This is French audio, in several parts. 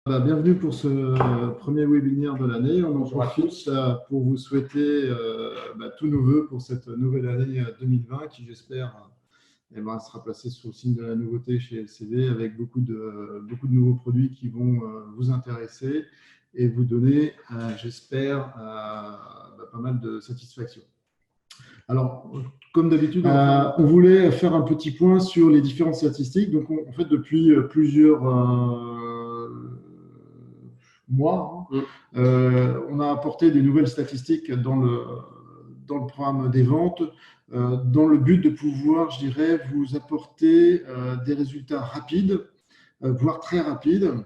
Bienvenue pour ce premier webinaire de l'année. On en profite pour vous souhaiter tous nos vœux pour cette nouvelle année 2020 qui, j'espère, sera placée sous le signe de la nouveauté chez LCV avec beaucoup de nouveaux produits qui vont vous intéresser et vous donner, j'espère, pas mal de satisfaction. Alors, comme d'habitude, on voulait faire un petit point sur les différentes statistiques. Donc, en fait, depuis plusieurs mois, on a apporté des nouvelles statistiques dans le programme des ventes, dans le but de pouvoir, je dirais, vous apporter des résultats rapides, voire très rapides.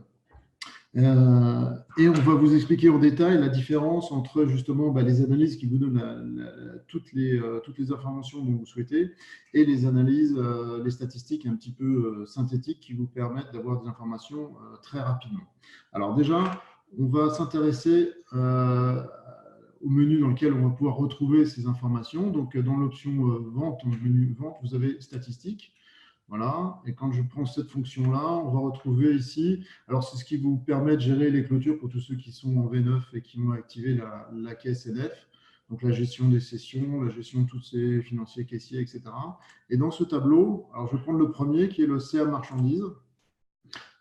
Et on va vous expliquer en détail la différence entre justement les analyses qui vous donnent toutes les informations dont vous souhaitez et les analyses, les statistiques un petit peu synthétiques qui vous permettent d'avoir des informations très rapidement. Alors déjà, on va s'intéresser au menu dans lequel on va pouvoir retrouver ces informations. Donc dans l'option vente, dans le menu vente, vous avez statistiques. Voilà, et quand je prends cette fonction-là, on va retrouver ici, alors c'est ce qui vous permet de gérer les clôtures pour tous ceux qui sont en V9 et qui vont activer la caisse NF, donc la gestion des sessions, la gestion de tous ces financiers, caissiers, etc. Et dans ce tableau, alors je vais prendre le premier qui est le CA marchandises.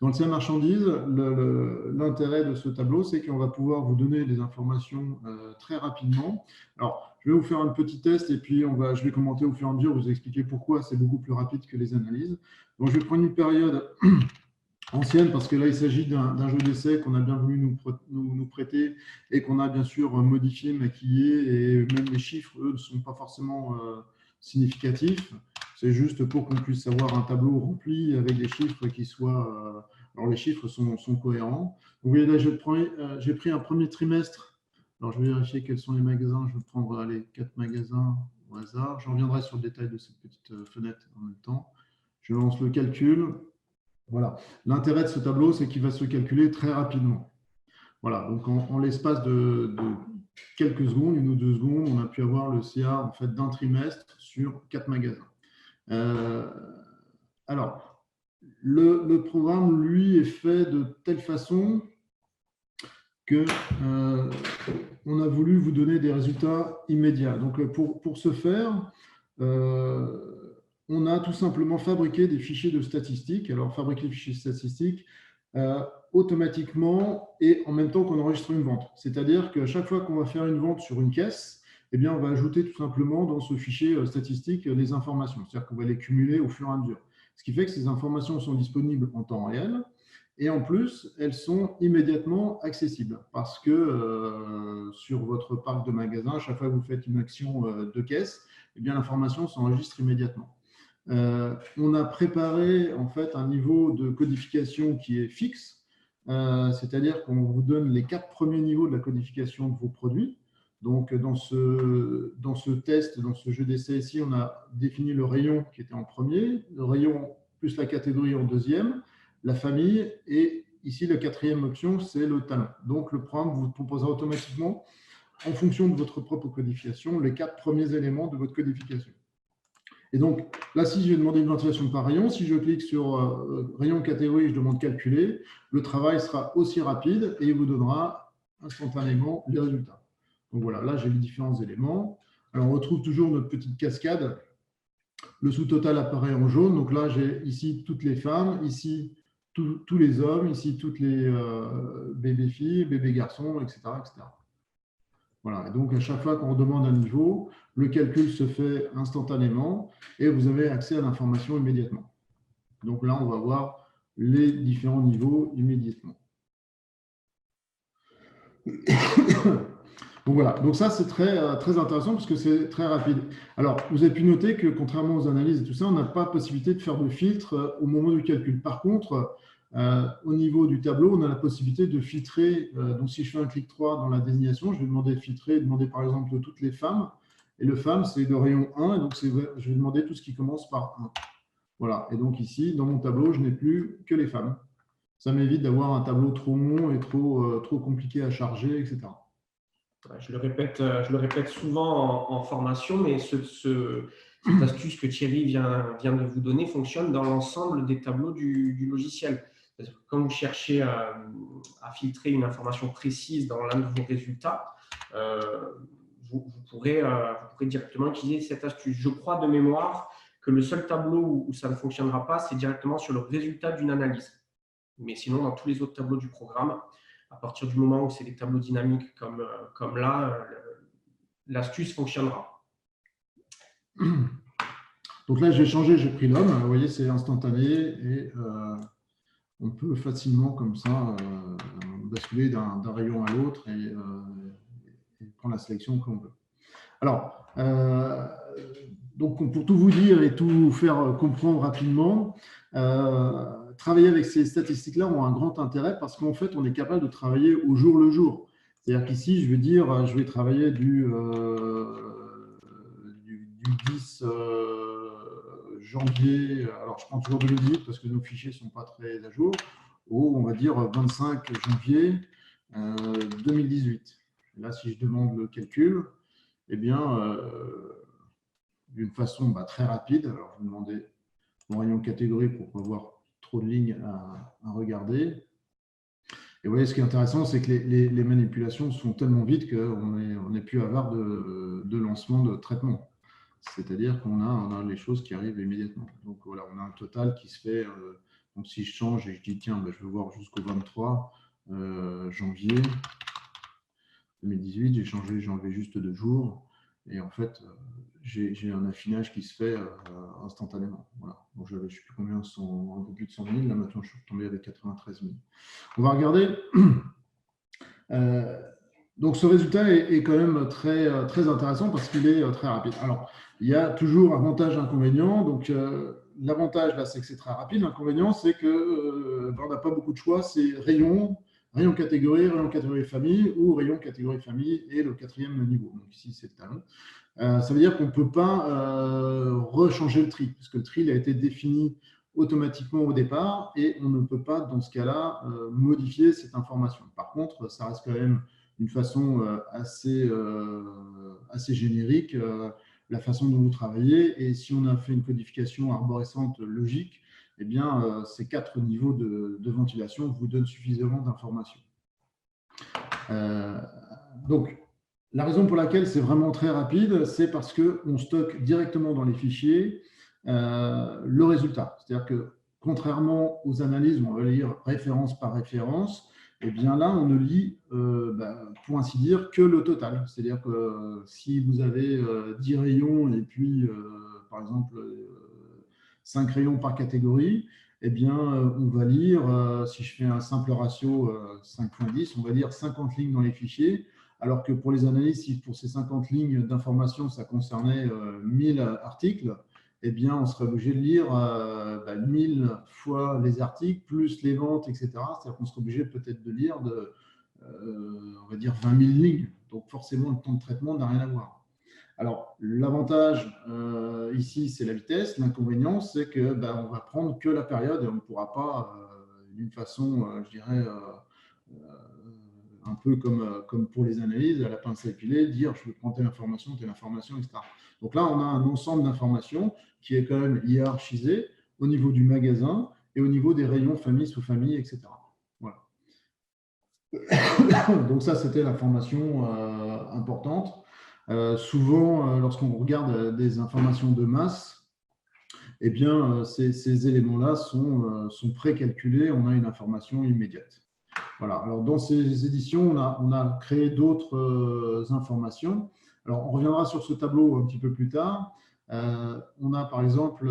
Dans le CA marchandises, l'intérêt de ce tableau, c'est qu'on va pouvoir vous donner des informations très rapidement. Alors, je vais vous faire un petit test et puis je vais commenter au fur et à mesure, vous expliquer pourquoi c'est beaucoup plus rapide que les analyses. Donc, je vais prendre une période ancienne parce que là, il s'agit d'un jeu d'essai qu'on a bien voulu nous prêter et qu'on a bien sûr modifié, maquillé, et même les chiffres, eux, ne sont pas forcément significatifs. C'est juste pour qu'on puisse avoir un tableau rempli avec des chiffres qui soient… alors, les chiffres sont cohérents. Vous voyez là, j'ai pris un premier trimestre. Alors, je vais vérifier quels sont les magasins. Je vais prendre les 4 magasins au hasard. Je reviendrai sur le détail de cette petite fenêtre en même temps. Je lance le calcul. Voilà. L'intérêt de ce tableau, c'est qu'il va se calculer très rapidement. Voilà. Donc, en l'espace de quelques secondes, 1 ou 2 secondes, on a pu avoir le CA en fait, d'un trimestre sur 4 magasins. Alors, le programme, lui, est fait de telle façon que on a voulu vous donner des résultats immédiats. Donc, pour ce faire, on a tout simplement fabriqué des fichiers de statistiques. Alors, fabriquer des fichiers statistiques automatiquement et en même temps qu'on enregistre une vente. C'est-à-dire qu'à chaque fois qu'on va faire une vente sur une caisse, eh bien, on va ajouter tout simplement dans ce fichier statistique les informations. C'est-à-dire qu'on va les cumuler au fur et à mesure. Ce qui fait que ces informations sont disponibles en temps réel. Et en plus, elles sont immédiatement accessibles parce que sur votre parc de magasins, à chaque fois que vous faites une action de caisse, eh bien, l'information s'enregistre immédiatement. On a préparé en fait un niveau de codification qui est fixe, c'est-à-dire qu'on vous donne les 4 premiers niveaux de la codification de vos produits. Donc, dans ce test, dans ce jeu d'essai ici, on a défini le rayon qui était en premier, le rayon plus la catégorie en deuxième, la famille, et ici, la 4e option, c'est le talent. Donc, le programme vous proposera automatiquement, en fonction de votre propre codification, les 4 premiers éléments de votre codification. Et donc, là, si je vais demander une ventilation par rayon, si je clique sur rayon catégorie et je demande calculer, le travail sera aussi rapide et il vous donnera instantanément les résultats. Donc voilà, là, j'ai les différents éléments. Alors, on retrouve toujours notre petite cascade. Le sous-total apparaît en jaune. Donc là, j'ai ici toutes les femmes, ici tous les hommes, ici toutes les bébés filles, bébés garçons, etc., etc. Voilà. Et donc, à chaque fois qu'on demande un niveau, le calcul se fait instantanément et vous avez accès à l'information immédiatement. Donc là, on va voir les différents niveaux immédiatement. Donc voilà, donc ça c'est très intéressant parce que c'est très rapide. Alors, vous avez pu noter que contrairement aux analyses et tout ça, on n'a pas la possibilité de faire de filtre au moment du calcul. Par contre, au niveau du tableau, on a la possibilité de filtrer. Donc si je fais un clic 3 dans la désignation, je vais demander de filtrer, demander par exemple toutes les femmes. Et le femme, c'est le rayon 1, et donc je vais demander tout ce qui commence par 1. Voilà, et donc ici, dans mon tableau, je n'ai plus que les femmes. Ça m'évite d'avoir un tableau trop long et trop compliqué à charger, etc. Je le répète souvent en formation, mais cette astuce que Thierry vient de vous donner fonctionne dans l'ensemble des tableaux du logiciel. C'est-à-dire que quand vous cherchez à filtrer une information précise dans l'un de vos résultats, vous pourrez directement utiliser cette astuce. Je crois de mémoire que le seul tableau où ça ne fonctionnera pas, c'est directement sur le résultat d'une analyse. Mais sinon, dans tous les autres tableaux du programme, à partir du moment où c'est des tableaux dynamiques comme là, l'astuce fonctionnera. Donc là, j'ai changé, j'ai pris l'homme. Vous voyez, c'est instantané et on peut facilement, comme ça, basculer d'un rayon à l'autre et prendre la sélection que l'on veut. Alors, donc pour tout vous dire et tout faire comprendre rapidement, travailler avec ces statistiques-là ont un grand intérêt parce qu'en fait, on est capable de travailler au jour le jour. C'est-à-dire qu'ici, je vais dire, je vais travailler du 10 janvier, alors je prends toujours 2018 parce que nos fichiers ne sont pas très à jour, au, on va dire, 25 janvier 2018. Là, si je demande le calcul, eh bien, d'une façon très rapide, alors je vais demander mon rayon catégorie pour ne pas avoir trop de lignes à regarder. Et vous voyez, ce qui est intéressant, c'est que les manipulations sont tellement vite qu'on n'est plus avare de lancement de traitement. C'est-à-dire qu'on a les choses qui arrivent immédiatement. Donc voilà, on a un total qui se fait. Donc si je change et je dis, tiens, je veux voir jusqu'au 23 janvier 2018, j'ai changé, j'ai enlevé juste 2 jours. Et en fait, j'ai un affinage qui se fait instantanément. Voilà. Donc je ne sais plus combien, un peu plus de 100 000. Là maintenant, je suis retombé avec 93 000. On va regarder. Donc ce résultat est quand même très, très intéressant parce qu'il est très rapide. Alors, il y a toujours avantage et inconvénient. Donc l'avantage, là, c'est que c'est très rapide. L'inconvénient, c'est qu'on n'a pas beaucoup de choix. C'est rayon catégorie famille ou rayon catégorie famille et le 4e niveau. Donc ici, c'est le talon. Ça veut dire qu'on ne peut pas rechanger le tri, parce que le tri il a été défini automatiquement au départ et on ne peut pas, dans ce cas-là, modifier cette information. Par contre, ça reste quand même une façon assez générique, la façon dont vous travaillez. Et si on a fait une codification arborescente logique, eh bien, ces 4 niveaux de ventilation vous donnent suffisamment d'informations. Donc, la raison pour laquelle c'est vraiment très rapide, c'est parce qu'on stocke directement dans les fichiers le résultat. C'est-à-dire que, contrairement aux analyses où on va lire référence par référence, eh bien là, on ne lit, pour ainsi dire, que le total. C'est-à-dire que si vous avez 10 rayons et puis, par exemple, 5 rayons par catégorie, eh bien, on va lire, si je fais un simple ratio 5.10, on va lire 50 lignes dans les fichiers, alors que pour les analyses, si pour ces 50 lignes d'information, ça concernait 1000 articles, eh bien, on serait obligé de lire 1000 fois les articles, plus les ventes, etc. C'est-à-dire qu'on serait obligé peut-être de lire on va dire 20 000 lignes. Donc, forcément, le temps de traitement n'a rien à voir. Alors, l'avantage ici, c'est la vitesse. L'inconvénient, c'est que on va prendre que la période et on ne pourra pas, d'une façon, je dirais, un peu comme pour les analyses, à la pince à épiler, dire je veux prendre telle information, etc. Donc là, on a un ensemble d'informations qui est quand même hiérarchisé au niveau du magasin et au niveau des rayons famille, sous-famille, etc. Voilà. Donc ça, c'était l'information importante. Souvent, lorsqu'on regarde des informations de masse, eh bien, ces éléments-là sont précalculés, on a une information immédiate. Voilà. Alors, dans ces éditions, on a créé d'autres informations. Alors, on reviendra sur ce tableau un petit peu plus tard. On a, par exemple,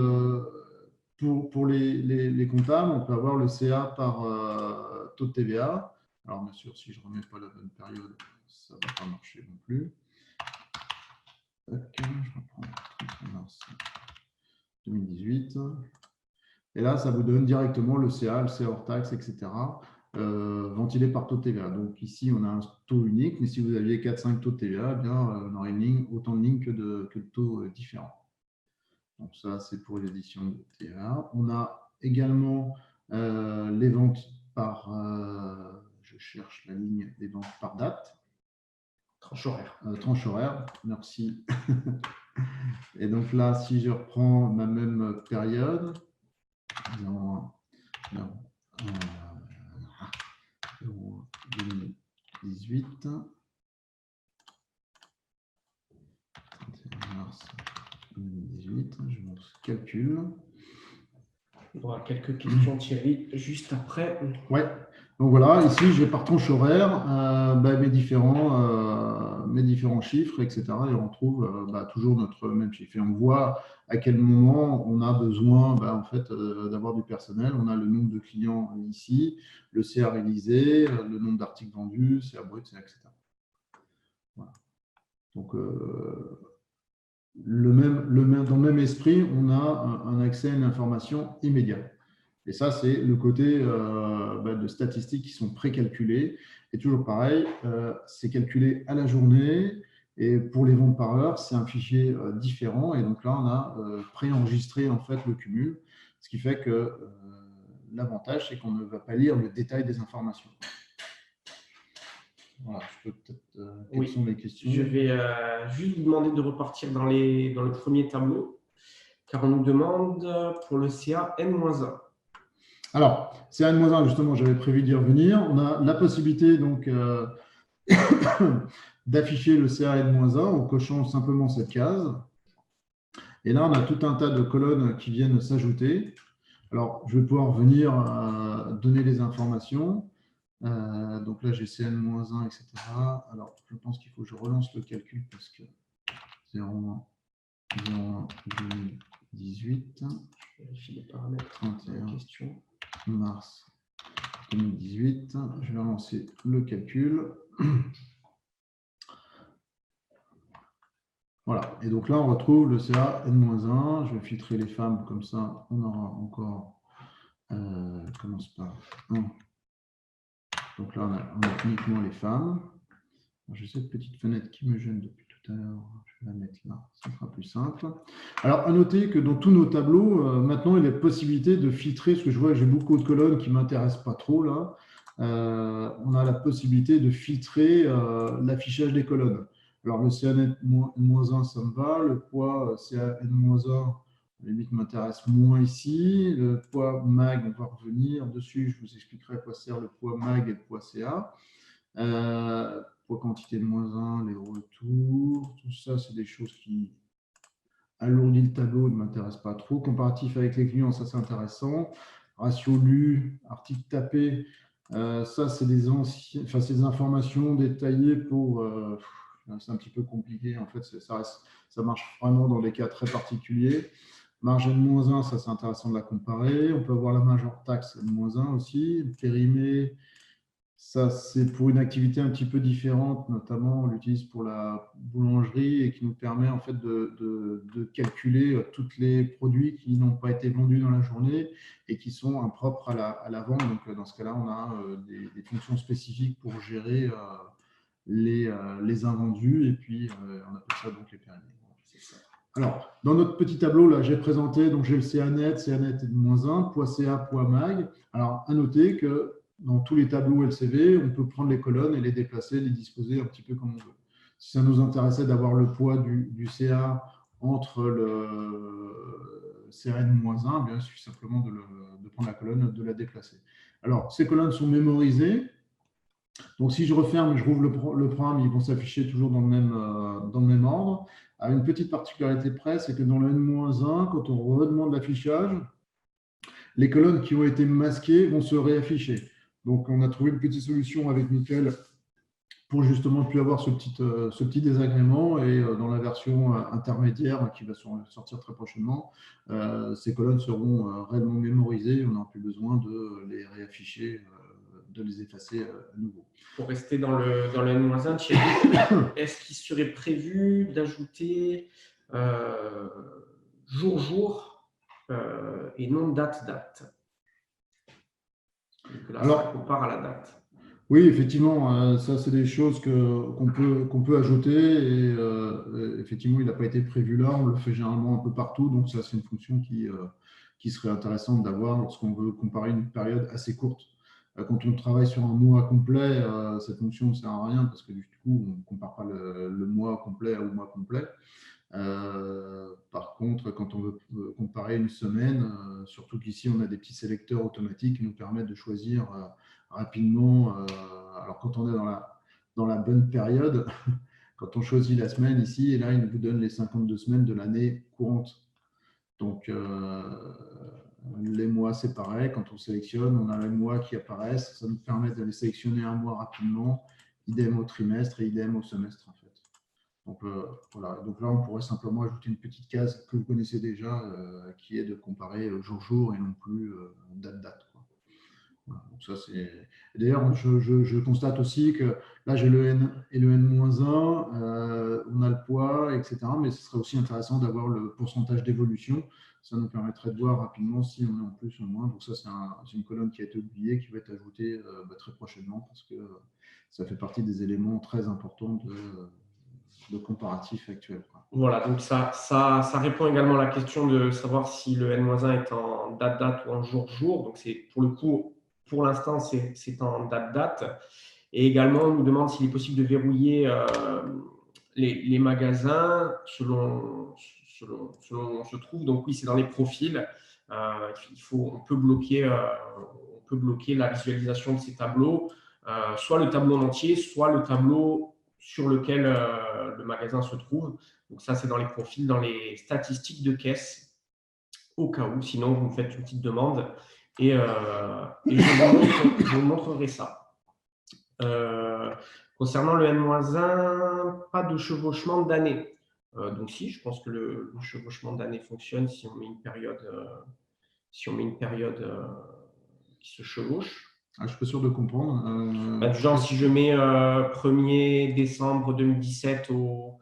pour les comptables, on peut avoir le CA par taux de TVA. Alors, bien sûr, si je ne remets pas la bonne période, ça ne va pas marcher non plus. Je reprends 31 mars 2018. Et là, ça vous donne directement le CA hors taxe, etc., ventilé par taux de TVA. Donc ici, on a un taux unique, mais si vous aviez 4-5 taux de TVA, eh bien, on aurait autant de lignes que de taux différents. Donc ça, c'est pour l'édition de TVA. On a également les ventes par, je cherche la ligne des ventes par date. Tranche horaire. Tranche horaire, merci. Et donc là, si je reprends ma même période, 2018. 31 mars 2018, je me calcule. Il y aura quelques questions, Thierry, juste après. Ouais. Donc voilà, ici, j'ai par tranche horaire mes différents chiffres, etc. Et on retrouve toujours notre même chiffre. Et on voit à quel moment on a besoin en fait, d'avoir du personnel. On a le nombre de clients ici, le CA réalisé, le nombre d'articles vendus, CA brut, CA, etc. Voilà. Donc, dans le même esprit, on a un accès à une information immédiate. Et ça, c'est le côté de statistiques qui sont précalculées. Et toujours pareil, c'est calculé à la journée. Et pour les ventes par heure, c'est un fichier différent. Et donc là, on a préenregistré en fait le cumul. Ce qui fait que l'avantage, c'est qu'on ne va pas lire le détail des informations. Voilà, je peux peut-être. Quelles sont les questions? Je vais juste vous demander de repartir dans le premier tableau, car on nous demande pour le CA N-1. Alors, CA N-1, justement, j'avais prévu d'y revenir. On a la possibilité donc d'afficher le CA N-1 en cochant simplement cette case. Et là, on a tout un tas de colonnes qui viennent s'ajouter. Alors, je vais pouvoir venir donner les informations. Donc là, j'ai CN-1, etc. Alors, je pense qu'il faut que je relance le calcul parce que 01, 2018, je vérifie les paramètres. 31 mars 2018. Je vais lancer le calcul. Voilà, et donc là, on retrouve le CA N-1. Je vais filtrer les femmes, comme ça, on aura encore. Commence par 1. Donc là, on a uniquement les femmes. J'ai cette petite fenêtre qui me gêne depuis tout à l'heure. Je vais la mettre là, ça sera plus simple. Alors, à noter que dans tous nos tableaux, maintenant, il y a la possibilité de filtrer, parce que je vois que j'ai beaucoup de colonnes qui ne m'intéressent pas trop là. On a la possibilité de filtrer l'affichage des colonnes. Alors, le CAN-1, ça me va. Le poids CAN-1, limite m'intéresse moins ici. Le poids MAG, on va revenir dessus. Je vous expliquerai à quoi sert le poids MAG et le poids CA. Poids quantité de -1, les retours, tout ça, c'est des choses qui alourdissent le tableau, ne m'intéressent pas trop. Comparatif avec les clients, ça c'est intéressant. Ratio lu, article tapé, ça c'est des informations détaillées pour. C'est un petit peu compliqué, en fait, ça marche vraiment dans des cas très particuliers. Marge N-1, ça c'est intéressant de la comparer. On peut avoir la marge hors taxe N-1 aussi. Périmé, ça c'est pour une activité un petit peu différente, notamment on l'utilise pour la boulangerie et qui nous permet en fait de calculer tous les produits qui n'ont pas été vendus dans la journée et qui sont impropres à la vente. Donc dans ce cas-là, on a des fonctions spécifiques pour gérer les invendus et puis on appelle ça donc les périmés. Alors, dans notre petit tableau, là, j'ai présenté, donc j'ai le CA net est de -1, poids CA, poids MAG. Alors, à noter que dans tous les tableaux LCV, on peut prendre les colonnes et les déplacer, les disposer un petit peu comme on veut. Si ça nous intéressait d'avoir le poids du CA entre le CN-1, il suffit simplement de prendre la colonne, de la déplacer. Alors, ces colonnes sont mémorisées. Donc, si je referme et je rouvre le programme, ils vont s'afficher toujours dans le même ordre. À une petite particularité près, c'est que dans le N-1, quand on redemande l'affichage, les colonnes qui ont été masquées vont se réafficher. Donc, on a trouvé une petite solution avec Mickaël pour justement ne plus avoir ce petit désagrément. Et dans la version intermédiaire qui va sortir très prochainement, ces colonnes seront réellement mémorisées. On n'aura plus besoin de les réafficher, de les effacer à nouveau. Pour rester dans le N-1, est-ce qu'il serait prévu d'ajouter jour et non date-date? Alors, ça compare à la date. Oui, effectivement, ça c'est des choses qu'on peut ajouter et effectivement, il n'a pas été prévu là, on le fait généralement un peu partout, donc ça c'est une fonction qui serait intéressante d'avoir lorsqu'on veut comparer une période assez courte. Quand on travaille sur un mois complet, cette fonction ne sert à rien parce que du coup, on ne compare pas le mois complet au mois complet. Par contre, quand on veut comparer une semaine, surtout qu'ici, on a des petits sélecteurs automatiques qui nous permettent de choisir rapidement. Alors, quand on est dans la bonne période quand on choisit la semaine ici. Et là, il vous donne les 52 semaines de l'année courante. Donc, les mois, c'est pareil. Quand on sélectionne, on a les mois qui apparaissent. Ça nous permet d'aller sélectionner un mois rapidement, idem au trimestre et idem au semestre, en fait. Donc, voilà. Donc là, on pourrait simplement ajouter une petite case que vous connaissez déjà, qui est de comparer jour-jour et non plus date-date. Voilà. Donc ça, c'est... D'ailleurs, je constate aussi que là, j'ai le N et le N-1, on a le poids, etc. Mais ce serait aussi intéressant d'avoir le pourcentage d'évolution. Ça nous permettrait de voir rapidement si on est en plus ou en moins. Donc ça, c'est une colonne qui a été oubliée, qui va être ajoutée très prochainement, parce que ça fait partie des éléments très importants de comparatif actuel. Voilà, donc ça répond également à la question de savoir si le N-1 est en date-date ou en jour-jour. Donc, c'est pour le coup, pour l'instant, c'est en date-date. Et également, on nous demande s'il est possible de verrouiller les magasins selon où on se trouve. Donc, oui, c'est dans les profils. On peut bloquer la visualisation de ces tableaux, soit le tableau en entier, soit le tableau sur lequel le magasin se trouve. Donc ça, c'est dans les profils, dans les statistiques de caisse, au cas où. Sinon, vous me faites une petite demande et je vous montrerai ça. Concernant le N-1, pas de chevauchement d'année. Donc si, je pense que le chevauchement d'année fonctionne si on met une période, qui se chevauche. Je ne suis pas sûr de comprendre. Du genre, si je mets 1er décembre 2017 au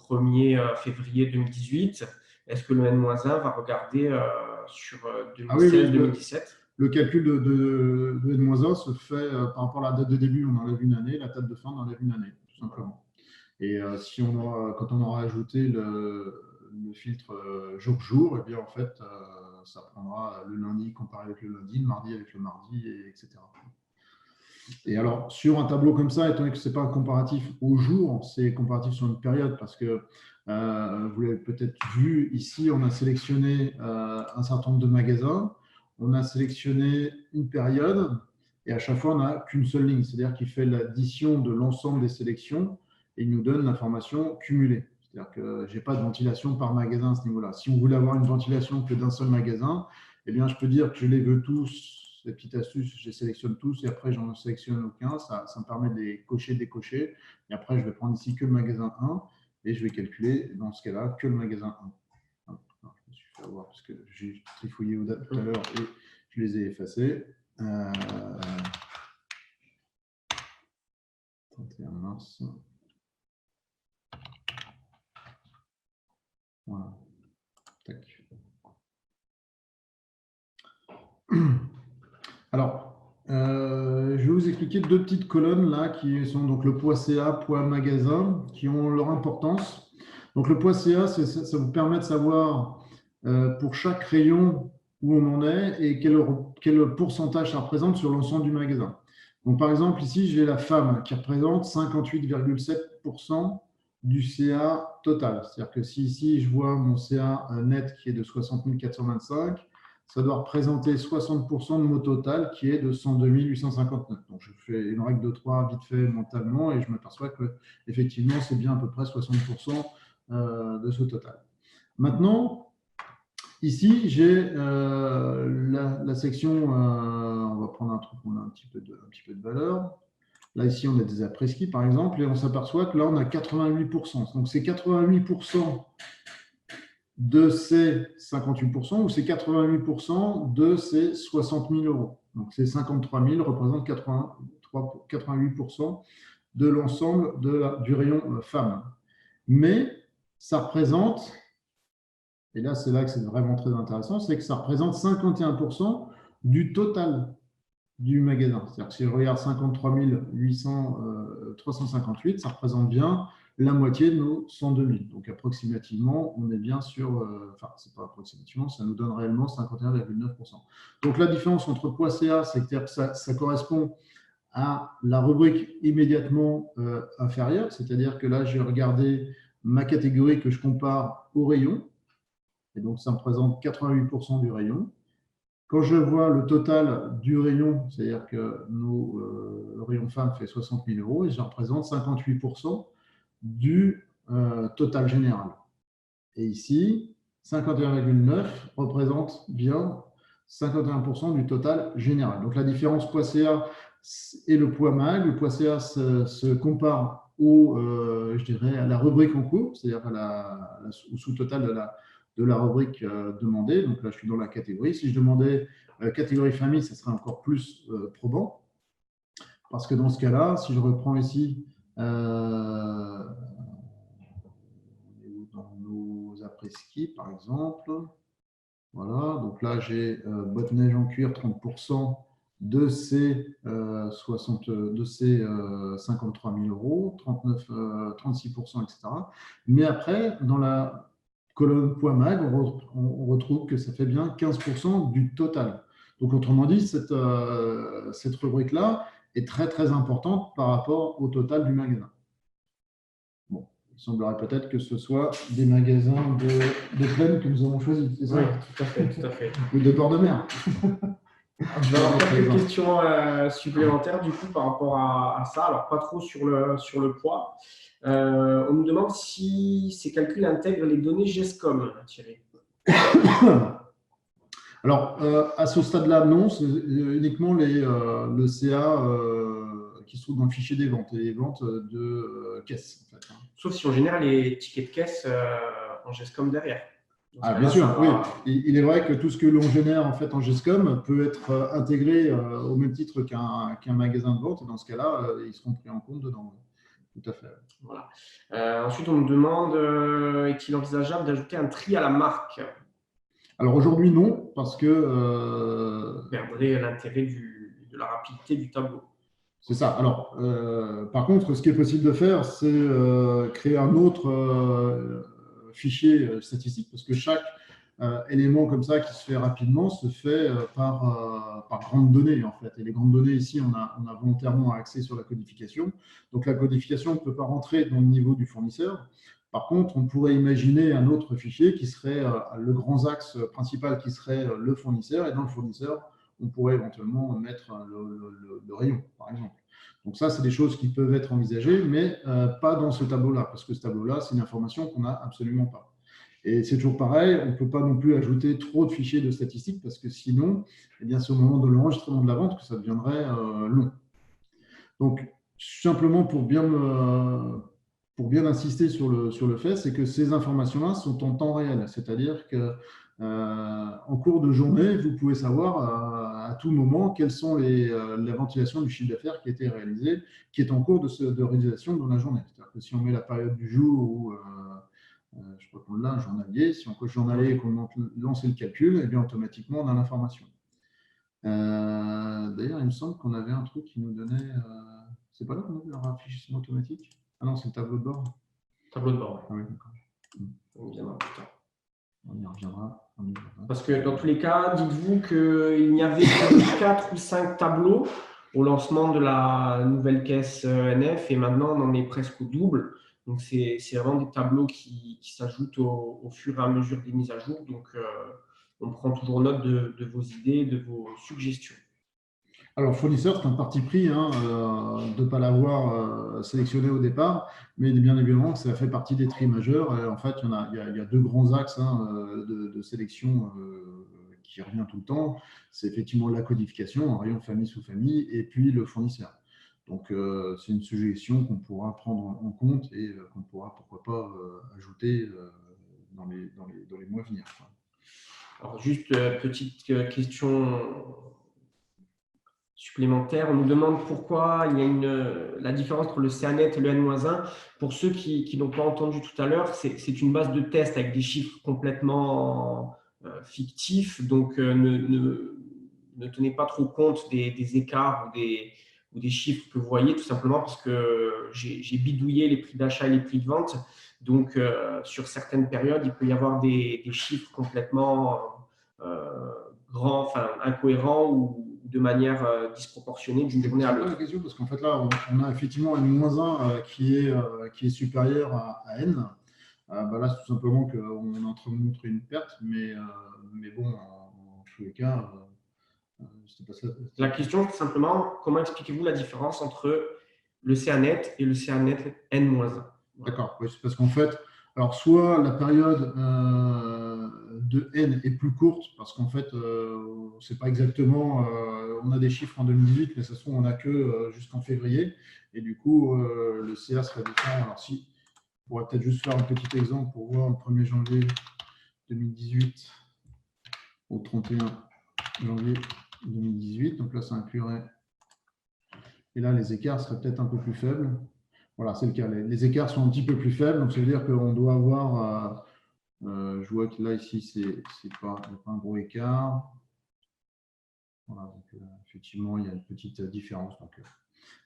1er février 2018, est-ce que le N-1 va regarder sur 2016-2017? Le calcul de N-1 se fait par rapport à la date de début, on enlève une année, la date de fin, on enlève une année, tout simplement. Et quand on aura ajouté le filtre jour-jour, et bien en fait, ça prendra le lundi comparé avec le lundi, le mardi avec le mardi, etc. Et alors, sur un tableau comme ça, étant donné que ce n'est pas un comparatif au jour, c'est comparatif sur une période, parce que vous l'avez peut-être vu, ici, on a sélectionné un certain nombre de magasins, on a sélectionné une période, et à chaque fois, on n'a qu'une seule ligne, c'est-à-dire qu'il fait l'addition de l'ensemble des sélections, et il nous donne l'information cumulée. C'est-à-dire que je n'ai pas de ventilation par magasin à ce niveau-là. Si on voulait avoir une ventilation que d'un seul magasin, eh bien, je peux dire que je les veux tous. Ces petites astuces, je les sélectionne tous et après, j'en sélectionne aucun. Ça me permet de les cocher, décocher. Et après, je vais prendre ici que le magasin 1 et je vais calculer dans ce cas-là que le magasin 1. Alors, je me suis fait avoir parce que j'ai trifouillé aux dates tout à l'heure et je les ai effacées. 31 mars. Voilà. Tac. Alors, je vais vous expliquer deux petites colonnes là qui sont donc le poids CA, poids magasin, qui ont leur importance. Donc le poids CA, ça vous permet de savoir pour chaque rayon où on en est et quel pourcentage ça représente sur l'ensemble du magasin. Donc par exemple, ici, j'ai la femme qui représente 58,7% du CA total. C'est-à-dire que si ici, je vois mon CA net qui est de 60 425, ça doit représenter 60% de mon total qui est de 102 859. Donc, je fais une règle de 3 vite fait mentalement et je m'aperçois que effectivement, c'est bien à peu près 60% de ce total. Maintenant, ici, j'ai la section, on va prendre un truc où on a un petit peu de valeur. Là, ici, on a des après-ski, par exemple, et on s'aperçoit que là, on a 88%. Donc, c'est 88% de ces 58% ou c'est 88% de ces 60 000 euros. Donc, ces 53 000 représentent 88% de l'ensemble du rayon femmes. Mais ça représente, et là c'est là que c'est vraiment très intéressant, c'est que ça représente 51% du total du magasin. C'est-à-dire que si je regarde 53 358, ça représente bien la moitié de nos 102 000. Donc, approximativement, on est bien sur, enfin, c'est pas approximativement, ça nous donne réellement 51,9%. Donc, la différence entre poids CA, c'est que ça correspond à la rubrique immédiatement inférieure, c'est-à-dire que là, j'ai regardé ma catégorie que je compare au rayon, et donc ça représente 88% du rayon. quand je vois le total du rayon, c'est-à-dire que le rayon femme fait 60 000 euros et ça représente 58% du total général. Et ici, 51,9 représente bien 51% du total général. Donc la différence poids CA et le poids MAG. Le poids CA se compare je dirais, à la rubrique en cours, c'est-à-dire au sous-total de la rubrique demandée. Donc là, je suis dans la catégorie. Si je demandais catégorie famille, ça serait encore plus probant. Parce que dans ce cas-là, si je reprends ici dans nos après-ski, par exemple, voilà, donc là, j'ai bottes neige en cuir, 30% de ces, 53 000 euros, 36%, etc. Mais après, dans la colonne poids mag, on retrouve que ça fait bien 15% du total. Donc, autrement dit, cette rubrique-là est très, très importante par rapport au total du magasin. Bon, il semblerait peut-être que ce soit des magasins de plaine que nous avons choisis, c'est ça? Oui, tout à fait, tout à fait. Ou de bord de mer. Je vais avoir quelques questions supplémentaires du coup par rapport à ça. Alors, pas trop sur le poids. On nous demande si ces calculs intègrent les données GESCOM, Thierry. Alors, à ce stade-là, non, c'est uniquement le CA qui se trouve dans le fichier des ventes et les ventes de caisse. En fait. Sauf si on génère les tickets de caisse en GESCOM derrière. Bien sûr, oui. Il est vrai que tout ce que l'on génère en fait en GESCOM peut être intégré au même titre qu'un magasin de vente. Et dans ce cas-là, ils seront pris en compte dedans. Tout à fait. Voilà. Ensuite, on nous demande est-il envisageable d'ajouter un tri à la marque? Alors aujourd'hui, non, parce que. Perdrait l'intérêt de la rapidité du tableau. C'est ça. Alors, par contre, ce qui est possible de faire, c'est créer un autre fichier statistique, parce que chaque élément comme ça qui se fait rapidement se fait par grandes données, en fait. Et les grandes données, ici, on a volontairement accès sur la codification. Donc, la codification ne peut pas rentrer dans le niveau du fournisseur. Par contre, on pourrait imaginer un autre fichier qui serait le grand axe principal, qui serait le fournisseur. Et dans le fournisseur, on pourrait éventuellement mettre le rayon, par exemple. Donc ça, c'est des choses qui peuvent être envisagées, mais pas dans ce tableau-là, parce que ce tableau-là, c'est une information qu'on n'a absolument pas. Et c'est toujours pareil, on ne peut pas non plus ajouter trop de fichiers de statistiques, parce que sinon, eh bien, c'est au moment de l'enregistrement de la vente que ça deviendrait long. Donc, simplement pour bien insister sur le fait, c'est que ces informations-là sont en temps réel, c'est-à-dire que en cours de journée, vous pouvez savoir à tout moment quelles sont la ventilation du chiffre d'affaires qui a été réalisé, qui est en cours de réalisation dans la journée. C'est-à-dire que si on met la période du jour où je crois qu'on l'a un journalier, si on coche journalier et qu'on lance le calcul, eh bien automatiquement on a l'information. D'ailleurs, il me semble qu'on avait un truc qui nous donnait. C'est pas là qu'on avait un rafraîchissement automatique? Ah non, c'est le tableau de bord. Tableau de bord. Ah oui, d'accord. On viendra plus tard. On y reviendra. Parce que dans tous les cas, dites-vous qu'il n'y avait que 4 ou 5 tableaux au lancement de la nouvelle caisse NF et maintenant on en est presque au double. Donc c'est vraiment des tableaux qui s'ajoutent au fur et à mesure des mises à jour. Donc on prend toujours note de vos idées, de vos suggestions. Alors, fournisseur, c'est un parti pris de ne pas l'avoir sélectionné au départ, mais bien évidemment, ça fait partie des tris majeurs. Et en fait, il y a deux grands axes de sélection qui revient tout le temps. C'est effectivement la codification, en rayon famille sous famille, et puis le fournisseur. Donc, c'est une suggestion qu'on pourra prendre en compte et qu'on pourra, pourquoi pas, ajouter dans les mois à venir. Alors, juste petite question supplémentaire. On nous demande pourquoi il y a la différence entre le CANET et le N-1. Pour ceux qui n'ont pas entendu tout à l'heure, c'est une base de test avec des chiffres complètement fictifs. Donc, ne tenez pas trop compte des écarts ou des chiffres que vous voyez, tout simplement parce que j'ai bidouillé les prix d'achat et les prix de vente. Donc, sur certaines périodes, il peut y avoir des chiffres complètement incohérents ou de manière disproportionnée d'une journée à l'autre. La question, parce qu'en fait là, on a effectivement N-1 qui est supérieur à N. Là, c'est tout simplement qu'on est en train de montrer une perte, mais bon, en tous les cas, pas ça. La question, c'est simplement, comment expliquez-vous la différence entre le CA net et le CA net N-1? D'accord, oui, c'est parce qu'en fait, alors soit la période de N est plus courte, parce qu'en fait, c'est pas exactement, on a des chiffres en 2018, mais de toute façon, on n'a que jusqu'en février, et du coup, le CA serait différent. Alors si, on pourrait peut-être juste faire un petit exemple pour voir le 1er janvier 2018 au 31 janvier 2018, donc là, ça inclurait, et là, les écarts seraient peut-être un peu plus faibles. Voilà, c'est le cas. Les écarts sont un petit peu plus faibles, donc ça veut dire qu'on doit avoir, je vois que là, ici, c'est pas un gros écart. Voilà, donc, effectivement, il y a une petite différence. Donc,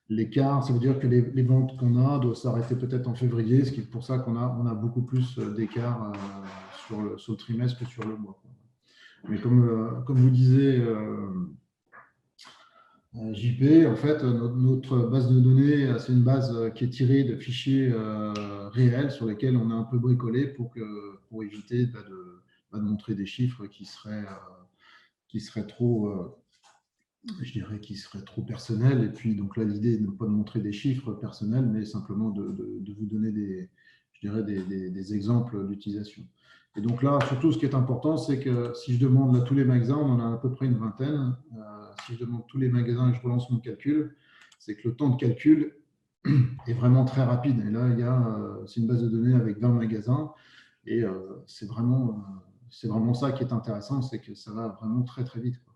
l'écart, ça veut dire que les ventes qu'on a doivent s'arrêter peut-être en février, ce qui est pour ça qu'on a beaucoup plus d'écart sur le trimestre que sur le mois. Mais comme vous disiez, JP, en fait, notre base de données, c'est une base qui est tirée de fichiers réels sur lesquels on a un peu bricolé pour éviter de montrer des chiffres qui seraient trop, je dirais, qui seraient trop personnels. Et puis, donc là, l'idée n'est pas de montrer des chiffres personnels, mais simplement de vous donner des exemples d'utilisation. Et donc là, surtout, ce qui est important, c'est que si je demande à tous les magasins, on en a à peu près une vingtaine, si je demande tous les magasins et je relance mon calcul, c'est que le temps de calcul est vraiment très rapide. Et là, c'est une base de données avec 20 magasins, et c'est vraiment ça qui est intéressant, c'est que ça va vraiment très, très vite, quoi.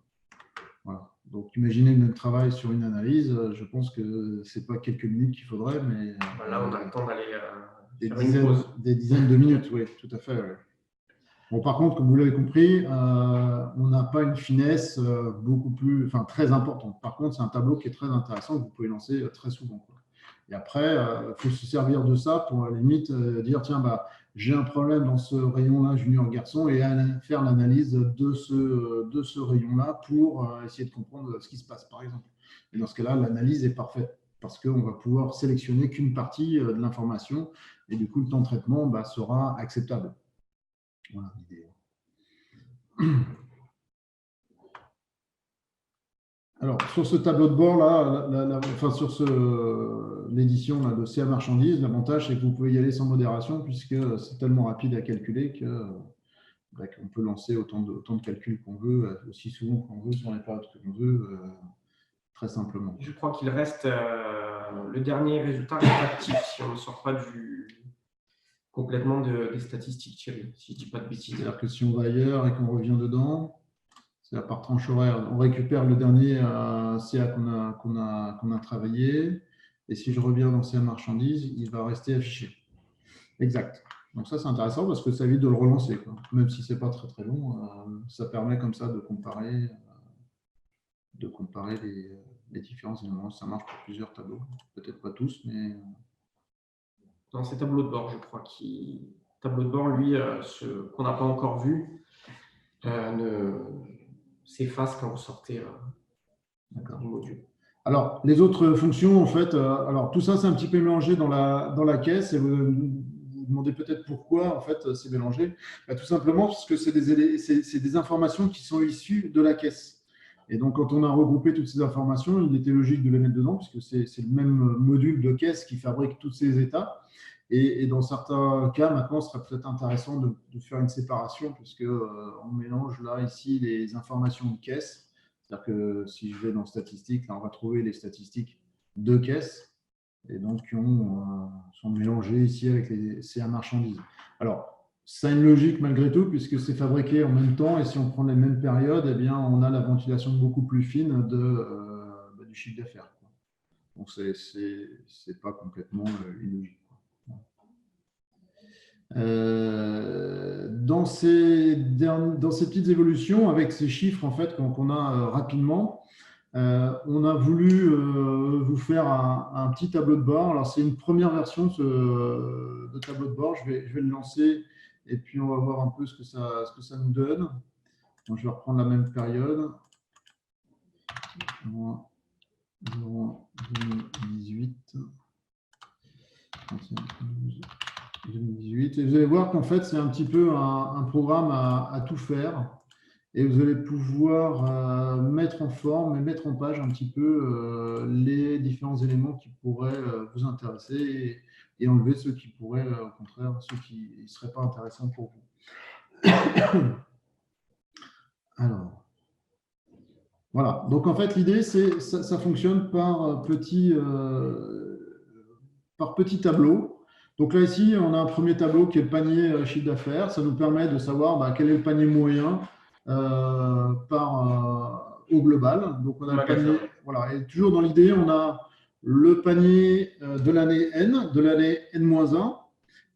Voilà. Donc, imaginez le même travail sur une analyse, je pense que ce n'est pas quelques minutes qu'il faudrait, mais… Là, on a le temps d'aller… des dizaines de minutes, oui, tout à fait. Ouais. Bon, par contre, comme vous l'avez compris, on n'a pas une finesse très importante. Par contre, c'est un tableau qui est très intéressant que vous pouvez lancer très souvent, quoi. Et après, il faut se servir de ça pour à la limite dire, tiens, j'ai un problème dans ce rayon-là, junior garçon, et faire l'analyse de ce rayon-là pour essayer de comprendre ce qui se passe, par exemple. Et dans ce cas-là, l'analyse est parfaite parce qu'on va pouvoir sélectionner qu'une partie de l'information, et du coup, le temps de traitement sera acceptable. Voilà l'idée. Alors, sur ce tableau de bord là, sur l'édition de CA marchandises, l'avantage c'est que vous pouvez y aller sans modération puisque c'est tellement rapide à calculer qu'on peut lancer autant de calculs qu'on veut, aussi souvent qu'on veut, sur les périodes que l'on veut, très simplement. Je crois qu'il reste le dernier résultat réactif si on ne sort pas complètement des statistiques, Thierry, si je ne dis pas de bêtises. C'est-à-dire que si on va ailleurs et qu'on revient dedans, c'est-à-dire par tranche horaire, on récupère le dernier CA qu'on a travaillé, et si je reviens dans CA marchandises, il va rester affiché. Exact. Donc ça, c'est intéressant parce que ça évite de le relancer, quoi. Même si ce n'est pas très très long, ça permet comme ça de comparer les différents éléments. Ça marche pour plusieurs tableaux, peut-être pas tous, mais… Dans ces tableaux de bord, je crois tableau de bord, lui, qu'on n'a pas encore vu, s'efface quand vous sortez du module. Alors, les autres fonctions, en fait, alors tout ça, c'est un petit peu mélangé dans la caisse, et vous demandez peut-être pourquoi, en fait, c'est mélangé. Tout simplement parce que c'est des informations qui sont issues de la caisse. Et donc, quand on a regroupé toutes ces informations, il était logique de les mettre dedans, puisque c'est le même module de caisse qui fabrique tous ces états. Et dans certains cas, maintenant, ce serait peut-être intéressant de faire une séparation, puisque on mélange là, ici, les informations de caisse. C'est-à-dire que si je vais dans statistiques, là, on va trouver les statistiques de caisse, et donc qui sont mélangées ici avec les CA marchandises. Alors, ça a une logique malgré tout, puisque c'est fabriqué en même temps, et si on prend les mêmes périodes, eh bien, on a la ventilation beaucoup plus fine du chiffre d'affaires. Donc, c'est pas complètement illogique. Dans ces petites évolutions, avec ces chiffres en fait qu'on a rapidement, on a voulu vous faire un petit tableau de bord. Alors, c'est une première version de tableau de bord. Je vais le lancer et puis on va voir un peu ce que ça nous donne. Donc, je vais reprendre la même période. 2018. 2018. Et vous allez voir qu'en fait, c'est un petit peu un programme à tout faire. et vous allez pouvoir mettre en forme et mettre en page un petit peu les différents éléments qui pourraient vous intéresser et enlever ceux qui pourraient, au contraire, ceux qui ne seraient pas intéressants pour vous. Alors, voilà. Donc, en fait, l'idée, c'est ça fonctionne par petit tableau. Donc là, ici, on a un premier tableau qui est le panier chiffre d'affaires. Ça nous permet de savoir quel est le panier moyen au global. Donc, on a le panier, voilà. Et toujours dans l'idée, on a le panier de l'année N, de l'année N-1,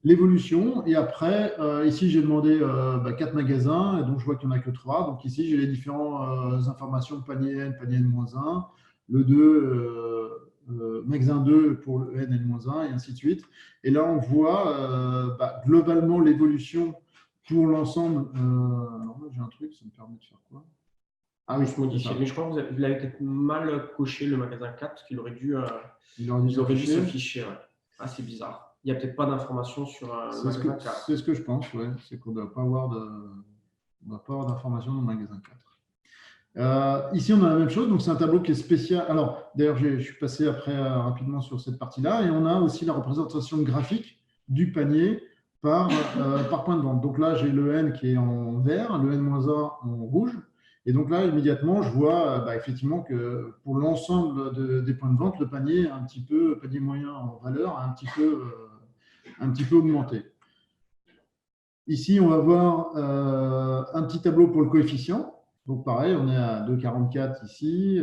l'évolution. Et après, ici, j'ai demandé 4 magasins, et donc je vois qu'il n'y en a que 3. Donc ici, j'ai les différentes informations, panier N, panier N-1, le 2, magasin 2 pour le N, N-1, et ainsi de suite. Et là, on voit globalement l'évolution pour l'ensemble. Alors là, j'ai un truc, ça me permet de faire quoi? Ah oui, je modifier. Mais je crois que vous l'avez peut-être mal coché le magasin 4, parce qu'il aurait dû, il aurait dû s'afficher. Ouais. Ah, c'est bizarre. Il n'y a peut-être pas d'informations sur le magasin 4. C'est ce que je pense, ouais. C'est qu'on ne doit pas avoir d'informations dans le magasin 4. Ici, on a la même chose, donc c'est un tableau qui est spécial. Alors, d'ailleurs, je suis passé après rapidement sur cette partie-là, et on a aussi la représentation graphique du panier par point de vente. Donc là, j'ai le N qui est en vert, le N-1 en rouge, et donc là, immédiatement, je vois effectivement que pour l'ensemble des points de vente, le panier panier moyen en valeur, a un petit peu augmenté. Ici, on va voir un petit tableau pour le coefficient. Donc pareil, on est à 2,44 ici,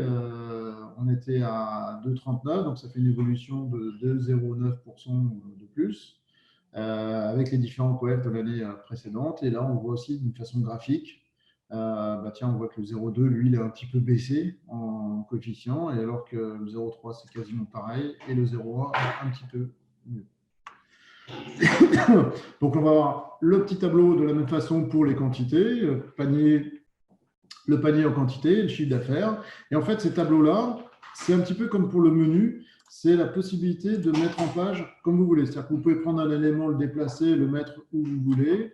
on était à 2,39, donc ça fait une évolution de 2,09% de plus, avec les différents coefs de l'année précédente. Et là, on voit aussi d'une façon graphique, on voit que le 0,2, lui, il a un petit peu baissé en coefficient, et alors que le 0,3, c'est quasiment pareil, et le 0,1, un petit peu mieux. Donc, on va avoir le petit tableau de la même façon pour les quantités, le panier en quantité, le chiffre d'affaires. Et en fait, ces tableaux-là, c'est un petit peu comme pour le menu, c'est la possibilité de mettre en page comme vous voulez. C'est-à-dire que vous pouvez prendre un élément, le déplacer, le mettre où vous voulez,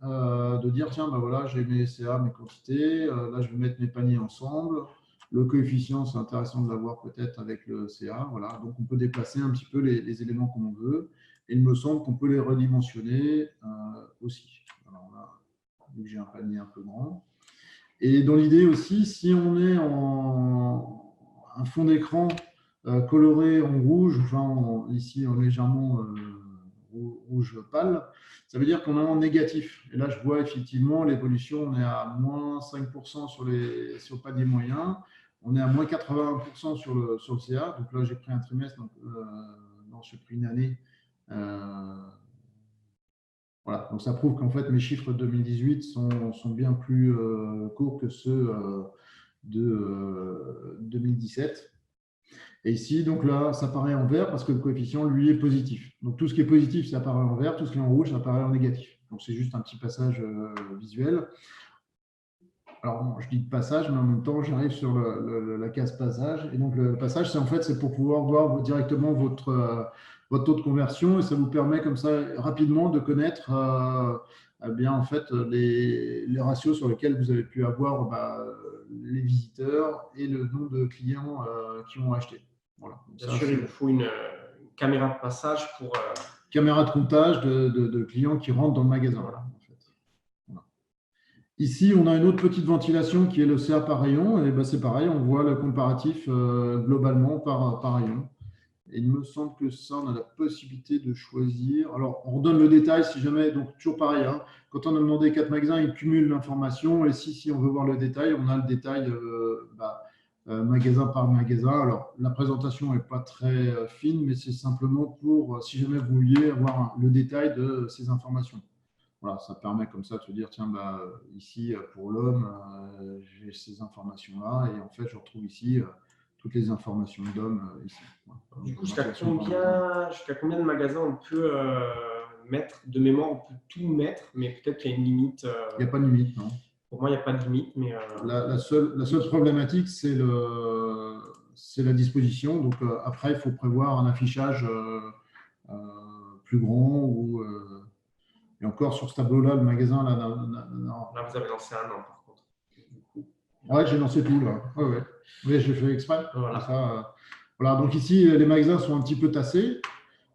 de dire, tiens, voilà, j'ai mes CA, mes quantités, là, je vais mettre mes paniers ensemble. Le coefficient, c'est intéressant de l'avoir peut-être avec le CA. Voilà. Donc, on peut déplacer un petit peu les éléments comme on veut. Et il me semble qu'on peut les redimensionner aussi. Alors là, vu que j'ai un panier un peu grand. Et dans l'idée aussi, si on est en un fond d'écran coloré en rouge, ici en légèrement rouge pâle, ça veut dire qu'on est en négatif. Et là, je vois effectivement l'évolution, on est à moins 5% sur le panier moyen, on est à moins 81% sur le CA. Donc là, j'ai pris un trimestre, non, j'ai pris une année. Voilà, donc ça prouve qu'en fait mes chiffres de 2018 sont bien plus courts que ceux de 2017. Et ici, donc là, ça paraît en vert parce que le coefficient, lui, est positif. Donc tout ce qui est positif, ça apparaît en vert, tout ce qui est en rouge, ça apparaît en négatif. Donc c'est juste un petit passage visuel. Alors, bon, je dis de passage, mais en même temps, j'arrive sur la case passage. Et donc, le passage, c'est pour pouvoir voir directement votre taux de conversion, et ça vous permet comme ça rapidement de connaître en fait, les ratios sur lesquels vous avez pu avoir les visiteurs et le nombre de clients qui ont acheté. Voilà. Bien sûr, il vous faut une caméra de passage pour… Caméra de comptage de clients qui rentrent dans le magasin. Voilà. Ici, on a une autre petite ventilation qui est le CA par rayon. Et c'est pareil, on voit le comparatif globalement par rayon. Et il me semble que ça, on a la possibilité de choisir. Alors, on redonne le détail si jamais. Donc, toujours pareil, hein, quand on a demandé 4 magasins, il cumule l'information. Et si on veut voir le détail, on a le détail magasin par magasin. Alors, la présentation n'est pas très fine, mais c'est simplement pour, si jamais vous vouliez avoir le détail de ces informations. Voilà, ça permet comme ça de se dire, tiens, ici, pour l'homme, j'ai ces informations-là, et en fait, je retrouve ici toutes les informations d'homme ici. Voilà. Du coup, jusqu'à combien de magasins on peut mettre de mémoire? On peut tout mettre, mais peut-être qu'il y a une limite. Il n'y a pas de limite, non. Pour moi, il n'y a pas de limite. Mais la seule problématique, c'est la disposition. Donc, après, il faut prévoir un affichage plus grand et encore sur ce tableau-là, le magasin, là, vous avez lancé un an, par contre. Ouais, j'ai lancé tout là. Ouais, ouais. Oui, j'ai fait exprès. Voilà. Ça, voilà. Donc ici, les magasins sont un petit peu tassés.